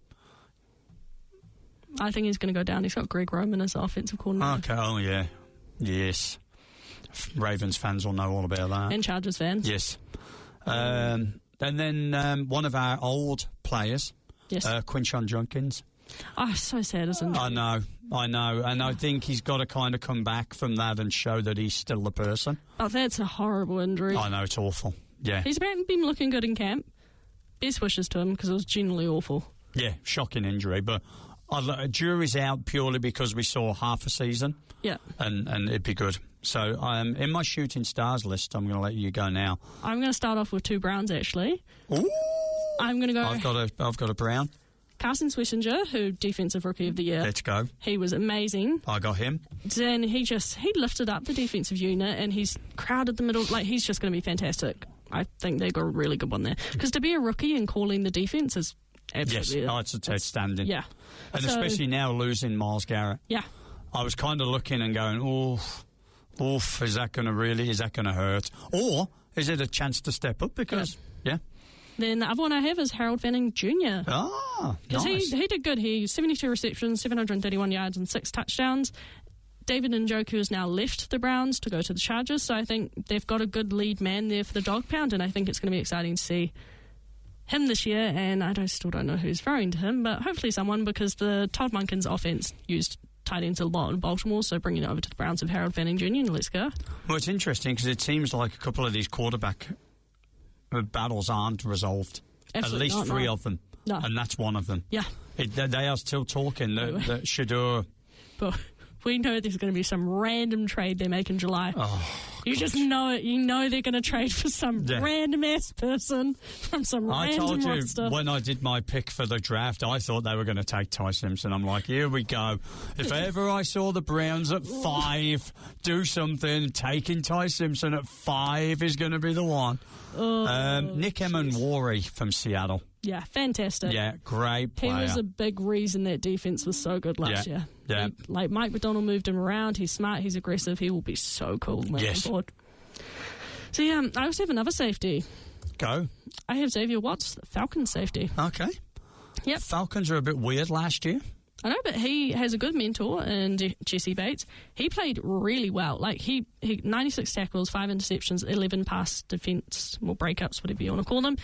I think he's going to go down. He's got Greg Roman as offensive coordinator. Okay, oh yeah. Yes. Ravens fans will know all about that. And Chargers fans. Yes. And then one of our old players, Yes. Quinshon Judkins. Oh, so sad, isn't it? I know. And I think he's got to kind of come back from that and show that he's still the person. Oh, that's a horrible injury. I know, it's awful. Yeah. He's apparently been looking good in camp. Best wishes to him, because it was genuinely awful. Yeah, shocking injury. But jury's out purely because we saw half a season. Yeah. And it'd be good. So in my shooting stars list, I'm going to let you go now. I'm going to start off with 2 Browns, actually. Ooh. I'm going to go I've got a Brown. Carson Swessinger, who Defensive Rookie of the Year. Let's go. He was amazing. I got him. Then he lifted up the defensive unit, and he's crowded the middle. Like, he's just going to be fantastic. I think they got a really good one there. Because to be a rookie and calling the defense is absolutely... Yes, it's outstanding. Yeah. And especially now losing Myles Garrett. Yeah. I was kind of looking and going, oof, is that going to hurt? Or is it a chance to step up? Because, yeah. Then the other one I have is Harold Fanning Jr. Ah, Because nice. he did good. He 72 receptions, 731 yards and 6 touchdowns. David Njoku has now left the Browns to go to the Chargers, so I think they've got a good lead man there for the dog pound, and I think it's going to be exciting to see him this year, and I still don't know who's throwing to him, but hopefully someone, because the Todd Monken's offense used tight ends a lot in Baltimore, so bringing it over to the Browns with Harold Fanning Jr., and let's go. Well, it's interesting because it seems like a couple of these quarterback battles aren't resolved. Absolutely At least not, 3 no. of them. No. And that's one of them. Yeah. They are still talking that Shador... But we know there's going to be some random trade they make in July. Oh, you just know it. You know they're going to trade for some random ass person from some random I told you roster. when I did my pick for the draft, I thought they were going to take Ty Simpson. I'm like, here we go. If ever I saw the Browns at 5 do something, taking Ty Simpson at 5 is going to be the one. Nick Emanwari from Seattle. Yeah, fantastic. Yeah, great player. He was a big reason that defense was so good last year. Yeah. Like Mike McDonald moved him around. He's smart. He's aggressive. He will be so cool moving forward. So yeah, I also have another safety. Go. I have Xavier Watts, Falcons safety. Okay. Yep. Falcons are a bit weird last year. I know, but he has a good mentor in Jesse Bates. He played really well. Like, he 96 tackles, 5 interceptions, 11 pass defense, or breakouts, whatever you want to call them.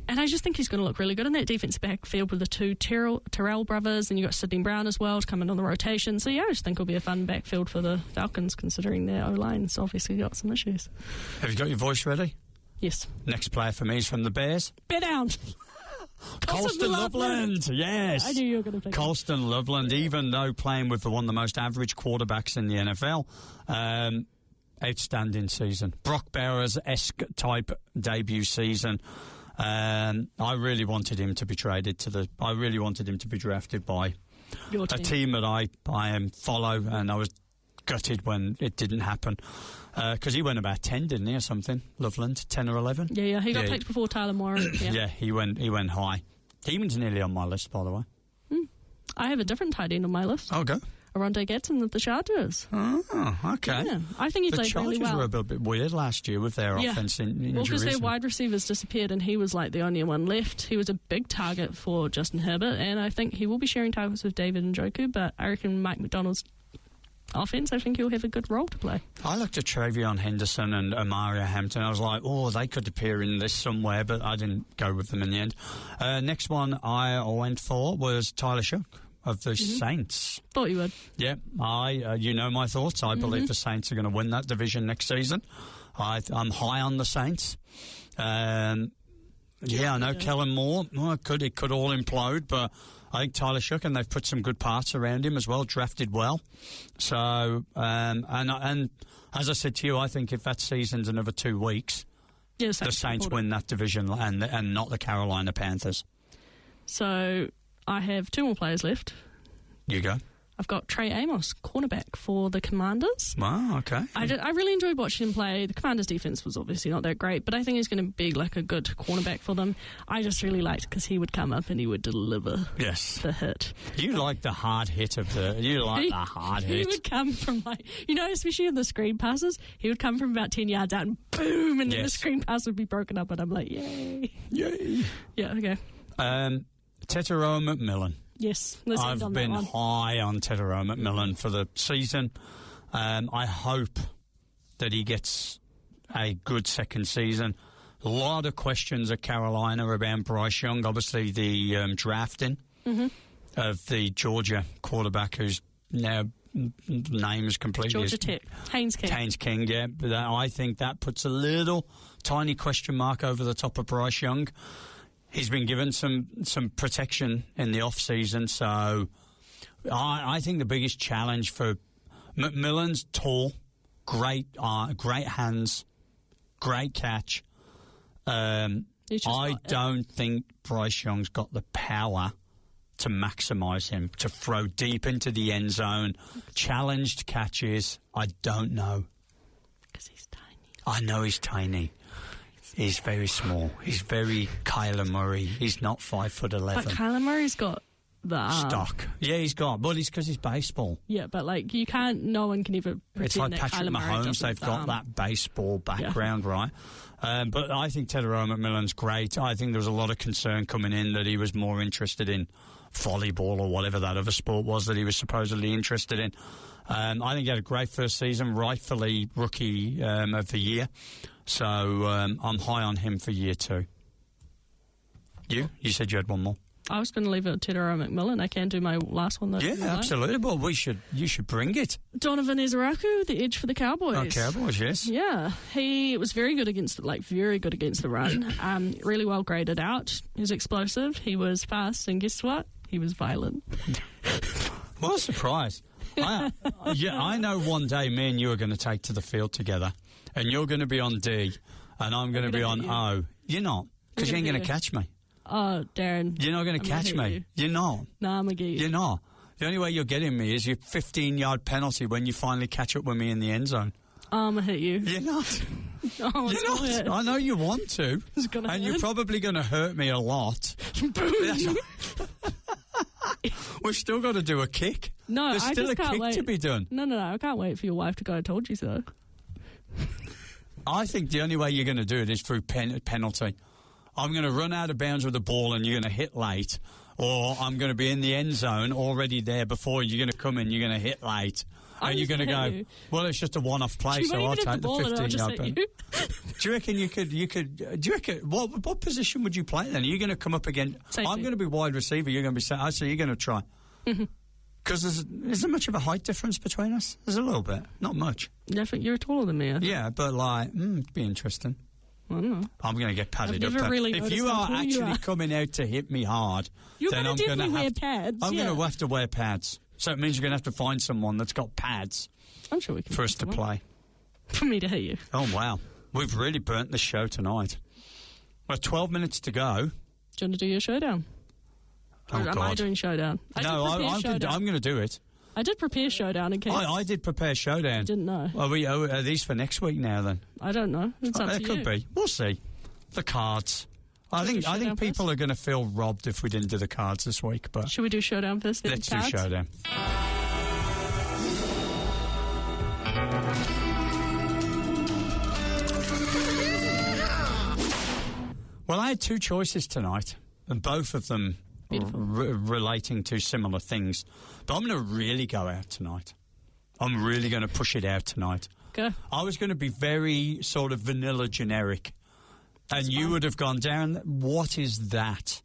And I just think he's going to look really good in that defensive backfield with the 2 Terrell brothers, and you got Sidney Brown as well to come in on the rotation. So, yeah, I just think it'll be a fun backfield for the Falcons, considering their O-line's obviously got some issues. Have you got your voice ready? Yes. Next player for me is from the Bears. Bear down. Colston Loveland, yes. I knew you were going to play. Colston Loveland, even though playing with one of the most average quarterbacks in the NFL, outstanding season. Brock Bowers-esque type debut season. I really wanted him to be drafted by Your a team that I follow, and I was gutted when it didn't happen. Because he went about 10, didn't he, or something? Loveland, 10 or 11? Yeah, he got picked before Tyler Moore. Yeah, he went high. He was nearly on my list, by the way. I have a different tight end on my list. Oh, go. Aronde Gadsden of the Chargers. Oh, okay. Yeah, I think he played really well. The Chargers were a bit weird last year with their offense injuries. Well, because their wide receivers disappeared and he was like the only one left. He was a big target for Justin Herbert, and I think he will be sharing targets with David Njoku, but I reckon Mike McDonald's offense, I think he'll have a good role to play. I looked at Travion Henderson and Amaria Hampton. I was like, they could appear in this somewhere, but I didn't go with them in the end. Next one I went for was Tyler Shook of the Saints. Thought you would. Yeah, you know my thoughts. I believe the Saints are going to win that division next season. I'm high on the Saints. I know Kellen Moore. It could all implode, but I think Tyler Shook, and they've put some good parts around him as well, drafted well. So, and as I said to you, I think if that season's another 2 weeks, the Saints win that division and not the Carolina Panthers. So I have 2 more players left. You go. I've got Trey Amos, cornerback for the Commanders. Wow, okay. I really enjoyed watching him play. The Commanders' defense was obviously not that great, but I think he's going to be like a good cornerback for them. I just really liked because he would come up and he would deliver the hit. You like the hard hit of the... You like the hard hit. He would come from especially in the screen passes, he would come from about 10 yards out and boom, and then the screen pass would be broken up and I'm like, yay. Yay. Yeah, okay. Tetairoa McMillan. Yes. I've been high on Tetairoa McMillan for the season. I hope that he gets a good second season. A lot of questions at Carolina about Bryce Young. Obviously, the drafting of the Georgia quarterback, whose now name is completely... Georgia Tech. Haynes King. Haynes King, yeah. But I think that puts a little tiny question mark over the top of Bryce Young. He's been given some protection in the off-season, so I think the biggest challenge for McMillan's tall, great hands, great catch. I don't think Bryce Young's got the power to maximise him, to throw deep into the end zone, challenged catches. I don't know. Because he's tiny. I know he's tiny. He's very small. He's very Kyler Murray. He's not 5'11". But Kyler Murray's got the arm. Stock. Yeah, he's got. But it's because he's baseball. Yeah, but you can't. No one can ever pretend it's like that Patrick Kyler Murray Mahomes. They've got that baseball background, right? But I think Tetairoa McMillan's great. I think there was a lot of concern coming in that he was more interested in volleyball or whatever that other sport was that he was supposedly interested in. I think he had a great first season, rightfully rookie of the year. So I'm high on him for year 2. You said you had one more. I was going to leave it at Tetairoa McMillan. I can do my last one. Yeah, absolutely. Well, you should bring it. Donovan Ezeraku, the edge for the Cowboys. Oh, Cowboys, yes. Yeah, he was very good against the run. Really well graded out. He was explosive. He was fast, and guess what? He was violent. What a surprise! I know one day me and you are going to take to the field together, and you're going to be on D, and I'm going to be on O. You're not, because you ain't going to catch me. Oh, Darren. You're not going to catch me. You're not. No, I'm going to get you. You're not. The only way you're getting me is your 15-yard penalty when you finally catch up with me in the end zone. I'm going to hit you. You're not. No, you're not. Hurt. I know you want to. And you're probably going to hurt me a lot. We've still got to do a kick. No, There's still a kick to be done. No, I can't wait for your wife to go, I told you so. I think the only way you're going to do it is through penalty. I'm going to run out of bounds with the ball and you're going to hit late, or I'm going to be in the end zone already there before you're going to come in, you're going to hit late. And you're going to go, well, it's just a one-off play, so I'll take the 15-yard penalty. Do you reckon you could, do you reckon, what position would you play then? Are you going to come up again? Safety. I'm going to be wide receiver, you're going to be, so you're going to try. Because is there much of a height difference between us? There's a little bit, not much. I think you're taller than me. Yeah, but it'd be interesting. I don't know. I'm going to get padded up. Really if you are actually coming out to hit me hard, then I'm going to wear pads. I'm going to have to wear pads. So it means you're going to have to find someone that's got pads. I'm sure we can. For us to play. For me to hit you. Oh, wow. We've really burnt the show tonight. Well, 12 minutes to go. Do you want to do your showdown? Oh, or am I doing showdown? I'm going to do it. I did prepare showdown in case. I did prepare showdown. I didn't know. Are these for next week now then? I don't know. It's up to you. It could be. We'll see. The cards. I think people are going to feel robbed if we didn't do the cards this week. But should we do showdown first? Let's do showdown. Well, I had 2 choices tonight, and both of them relating to similar things. But I'm going to really go out tonight. I'm really going to push it out tonight. Okay. I was going to be very sort of vanilla generic. And you would have gone, Darren, what is that?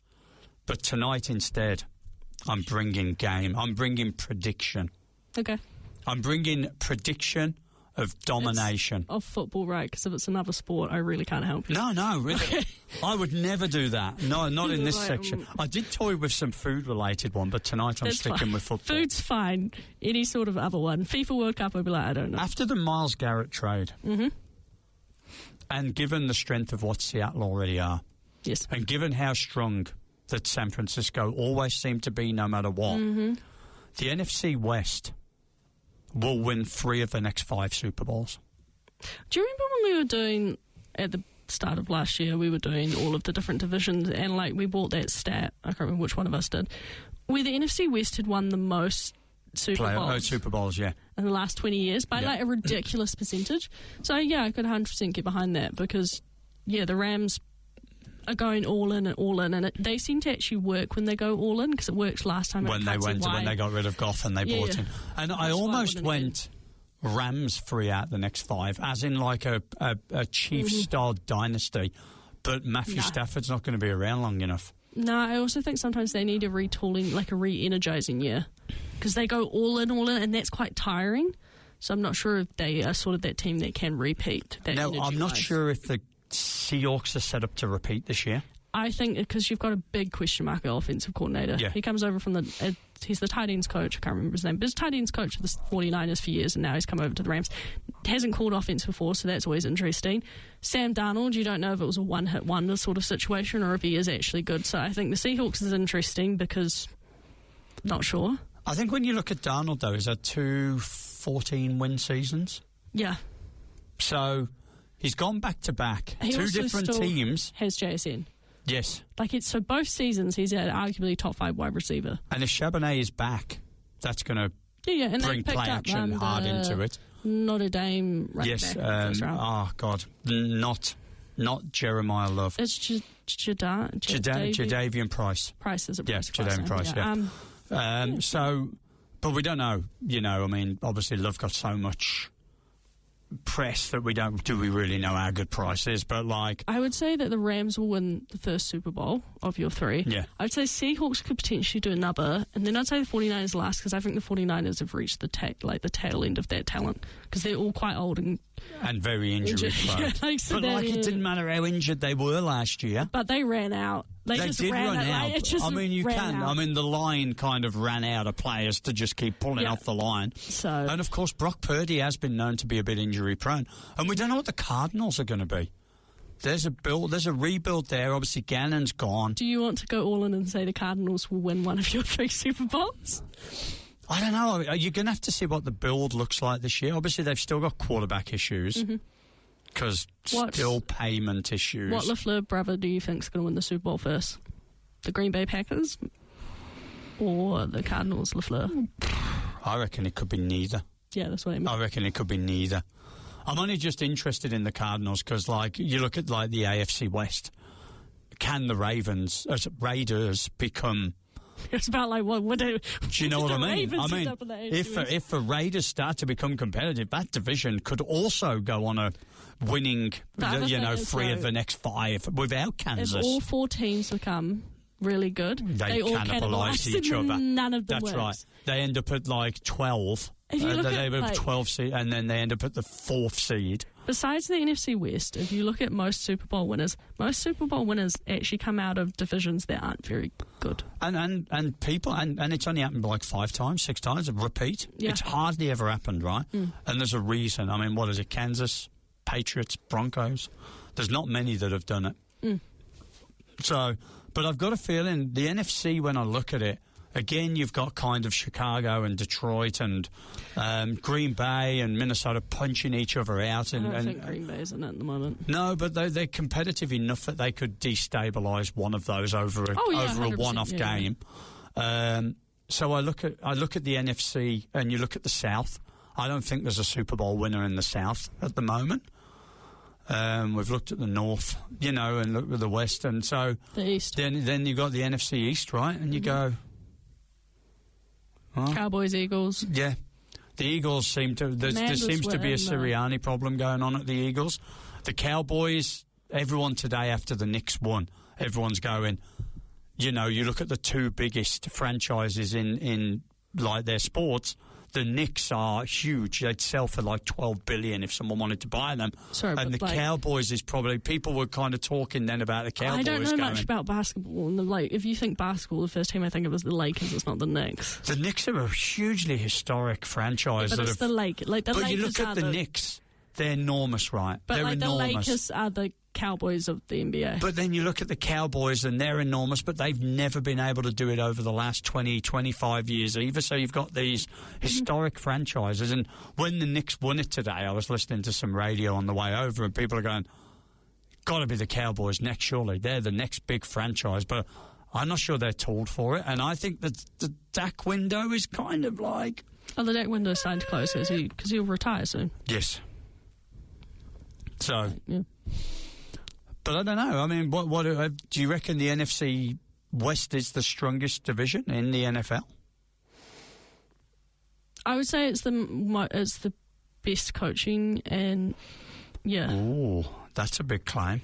But tonight instead, I'm bringing game. I'm bringing prediction. Okay. I'm bringing prediction of domination. Of football, right? Because if it's another sport, I really can't help you. No, really. I would never do that. No, not in this section. I did toy with some food-related one, but tonight I'm sticking with football. Food's fine. Any sort of other one. FIFA World Cup, I'd be like, I don't know. After the Myles Garrett trade, and given the strength of what Seattle already are, yes, and given how strong that San Francisco always seem to be no matter what, the NFC West will win 3 of the next 5 Super Bowls. Do you remember when we were doing, at the start of last year, we were doing all of the different divisions, and like we bought that stat, I can't remember which one of us did, where the NFC West had won the most Super Bowls, yeah, in the last 20 years by like a ridiculous percentage. So yeah, I could 100% get behind that, because yeah, the Rams are going all in, and they seem to actually work when they go all in, because it works last time. When they got rid of Goff and they bought him, and I almost went Rams 3 out the next 5, as in like a Chiefs-style dynasty. But Matthew Stafford's not going to be around long enough. No, I also think sometimes they need a retooling, like a re-energizing year, because they go all in, and that's quite tiring. So I'm not sure if they are sort of that team that can repeat that. No, I'm not sure if the Seahawks are set up to repeat this year. I think because you've got a big question mark at offensive coordinator. Yeah. He comes over from he's the tight ends coach, I can't remember his name, but he's tight ends coach of the 49ers for years, and now he's come over to the Rams. Hasn't called offense before, so that's always interesting. Sam Darnold, you don't know if it was a one-hit wonder sort of situation or if he is actually good. So I think the Seahawks is interesting because not sure. I think when you look at Darnold, though, is that 2 14-win seasons? Yeah. So he's gone back-to-back. 2 different teams. Has JSN. Yes. So both seasons he's arguably top 5 wide receiver. And if Charbonnet is back, that's going to and bring play action hard into it. Notre Dame running back. Oh, God. Not Jeremiah Love. It's Jadeveon Price. Price is a Price. Yeah, Jadeveon Price, yeah. But we don't know. I mean, obviously Love got so much press that do we really know how good Price is? But I would say that the Rams will win the first Super Bowl of your 3. Yeah. I'd say Seahawks could potentially do another, and then I'd say the 49ers last, because I think the 49ers have reached the tail end of their talent, because they're all quite old and very injury prone. It didn't matter how injured they were last year. But they ran out. They just did run out. The line kind of ran out of players to just keep pulling off the line. And of course, Brock Purdy has been known to be a bit injury prone, and we don't know what the Cardinals are going to be. There's a rebuild there. Obviously, Gannon's gone. Do you want to go all in and say the Cardinals will win one of your 3 Super Bowls? I don't know. You're going to have to see what the build looks like this year. Obviously, they've still got quarterback issues. Because still payment issues. What LaFleur brother do you think is going to win the Super Bowl first? The Green Bay Packers or the Cardinals LaFleur? I reckon it could be neither. Yeah, that's what I mean. I reckon it could be neither. I'm only just interested in the Cardinals because, you look at the AFC West. Can the Raiders become? It's about what do you know what I mean? If the Raiders start to become competitive, that division could also go on a winning, 3 of the next 5 without Kansas. If all 4 teams become really good, they all cannibalise each other. None of them That's works. right. They end up at 12. If you look at 12 seed, and then they end up at the 4th seed. Besides the NFC West, if you look at most Super Bowl winners actually come out of divisions that aren't very good. And people, and it's only happened 5 times, 6 times, repeat. Yeah. It's hardly ever happened, right? And there's a reason. I mean, what is it? Kansas, Patriots, Broncos. There's not many that have done it. So, but I've got a feeling the NFC, when I look at it, again, you've got kind of Chicago and Detroit and Green Bay and Minnesota punching each other out. I don't think Green Bay's in it at the moment. No, but they're competitive enough that they could destabilise one of those over a one-off game. So I look at the NFC and you look at the South. I don't think there's a Super Bowl winner in the South at the moment. We've looked at the North, and looked at the West, and so the East. Then you've got the NFC East, right? And you go. Cowboys, Eagles. Yeah. The Eagles seem to... There seems to be a Sirianni problem going on at the Eagles. The Cowboys, everyone today after the Knicks won, everyone's going, you look at the 2 biggest franchises in their sports, the Knicks are huge. They'd sell for like $12 billion if someone wanted to buy them. Sorry, and the Cowboys is probably... People were kind of talking then about the Cowboys. I don't know much about basketball. And if you think basketball, the first team I think of is the Lakers. It's not the Knicks. The Knicks are a hugely historic franchise. But it's the Lakers. But you look at the Knicks, they're enormous, right? But they're enormous. The Lakers are the Cowboys of the NBA. But then you look at the Cowboys and they're enormous, but they've never been able to do it over the last 20, 25 years either. So you've got these historic franchises. And when the Knicks won it today, I was listening to some radio on the way over and people are going, got to be the Cowboys next, surely. They're the next big franchise. But I'm not sure they're tooled for it. And I think that the Dak window is kind of like... Oh, the Dak window is starting to close because he'll retire soon. Yes. So... Yeah. But I don't know. I mean, what do you reckon the NFC West is the strongest division in the NFL? I would say it's the best coaching, and yeah. Oh, that's a big claim.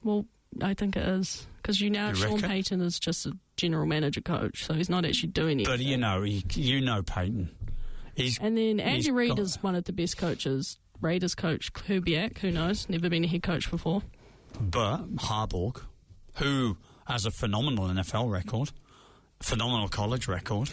Well, I think it is because Sean Payton is just a general manager coach, so he's not actually doing anything. But you know Payton. And then Andy Reid is one of the best coaches. Raiders coach Kubiak, who knows, never been a head coach before. But Harbaugh, who has a phenomenal NFL record, phenomenal college record.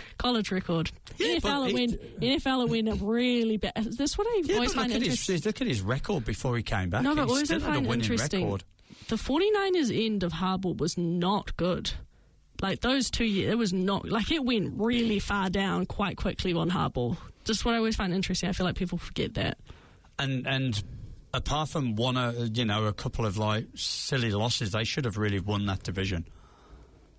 Yeah, NFL will win really bad. That's what I always find interesting. Look at his record before he came back. No, but always I find interesting. Record. The 49ers end of Harbaugh was not good. Like those 2 years, it was not like it went really far down quite quickly on Harbaugh. Just what I always find interesting. I feel like people forget that. And apart from a couple of like silly losses, they should have really won that division.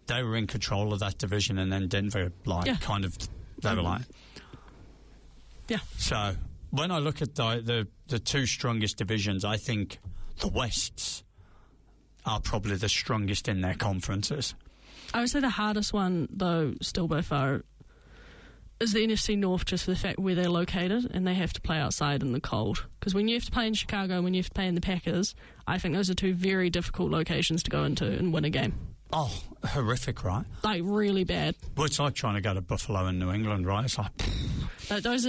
They were in control of that division, and then Denver they were like, yeah. So when I look at the two strongest divisions, I think the Wests are probably the strongest in their conferences. I would say the hardest one, though, still by far, is the NFC North, just for the fact where they're located and they have to play outside in the cold. Because when you have to play in Chicago, when you have to play in the Packers, I think those are two very difficult locations to go into and win a game. Oh, horrific, right? Like, really bad. Well, it's like trying to go to Buffalo in New England, right? It's like...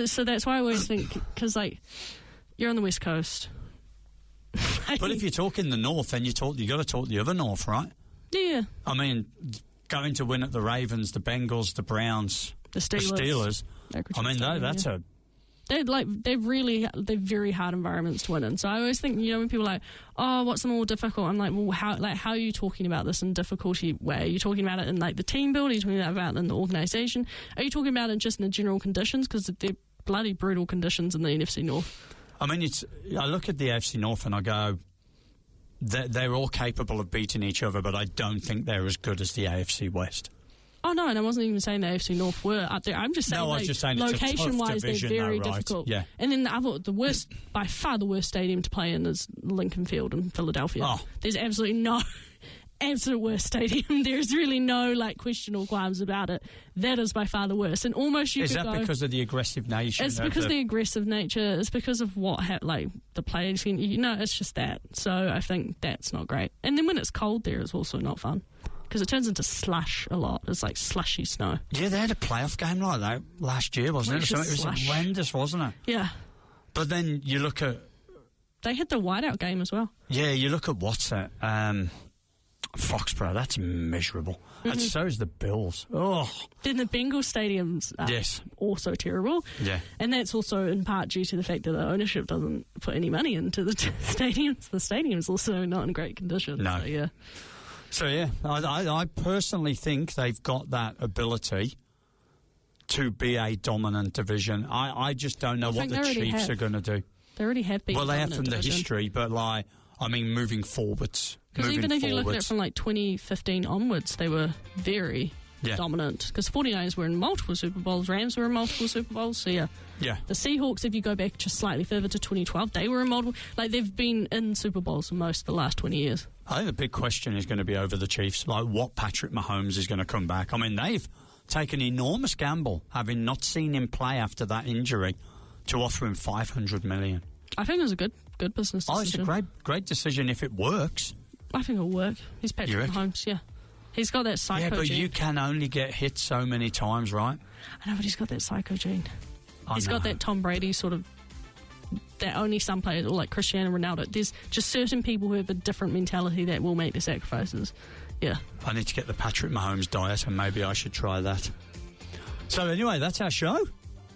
So that's why I always think, because, like, you're on the West Coast. But if you're talking the North, then you got to talk the other North, right? Yeah. I mean, going to win at the Ravens, the Bengals, the Browns... The Steelers. I mean, that's a... They're very hard environments to win in. So I always think, when people are like, oh, what's the more difficult? I'm like, well, how are you talking about this in difficulty way? Are you talking about it in like the team build? Are you talking about it in the organisation? Are you talking about it just in the general conditions? Because they're bloody brutal conditions in the NFC North. I mean, I look at the AFC North and I go, they're all capable of beating each other, but I don't think they're as good as the AFC West. Oh, no, and I wasn't even saying the AFC North were up there. I'm just saying, I was just saying location-wise, they're very right? difficult. Yeah. And then by far the worst stadium to play in is Lincoln Field in Philadelphia. Oh. There's absolutely no absolute worst stadium. There's really no, question or qualms about it. That is by far the worst. And almost Is that because of the aggressive nature? It's because of the aggressive nature. It's because of what, the players, it's just that. So I think that's not great. And then when it's cold there, it's also not fun. Because it turns into slush a lot. It's like slushy snow. Yeah, they had a playoff game like that last year, wasn't it? It was horrendous, wasn't it? Yeah. But then you look at... They had the whiteout game as well. Yeah, you look at what's that? Foxborough, that's miserable. Mm-hmm. And so is the Bills. Oh. Then the Bengals stadium's also terrible. Yeah. And that's also in part due to the fact that the ownership doesn't put any money into the stadiums. The stadium's also not in great condition. No. So, yeah. So, yeah, I personally think they've got that ability to be a dominant division. I just don't know what the Chiefs are going to do. They already have been. Well, they have from the history, but, moving forwards. Because even if you look at it from, 2015 onwards, they were very dominant. Because 49ers were in multiple Super Bowls, Rams were in multiple Super Bowls, so yeah. Yeah. The Seahawks, if you go back just slightly further to 2012, they were in multiple... they've been in Super Bowls for most of the last 20 years. I think the big question is going to be over the Chiefs, what Patrick Mahomes is going to come back. I mean, they've taken an enormous gamble, having not seen him play after that injury, to offer him $500 million. I think it was a good business decision. Oh, it's a great decision if it works. I think it'll work. He's Patrick Mahomes, yeah. He's got that psycho gene. Yeah, but you can only get hit so many times, right? I know, but he's got that psycho gene. He's got that Tom Brady sort of, that only some players, or like Cristiano Ronaldo. There's just certain people who have a different mentality that will make the sacrifices. Yeah. I need to get the Patrick Mahomes diet, and maybe I should try that. So anyway, that's our show.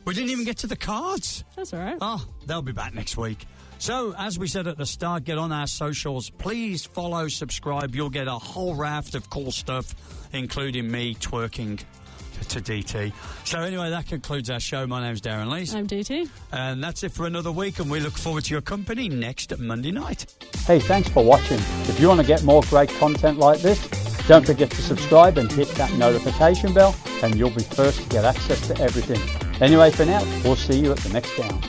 We didn't even get to the cards. That's all right. Oh, they'll be back next week. So, as we said at the start, get on our socials. Please follow, subscribe. You'll get a whole raft of cool stuff, including me twerking to DT. So anyway, that concludes our show. My name's Darran Lees. I'm DT. And that's it for another week, and we look forward to your company next Monday night. Hey, thanks for watching. If you want to get more great content like this, don't forget to subscribe and hit that notification bell, and you'll be first to get access to everything. Anyway, for now, we'll see you at the next down.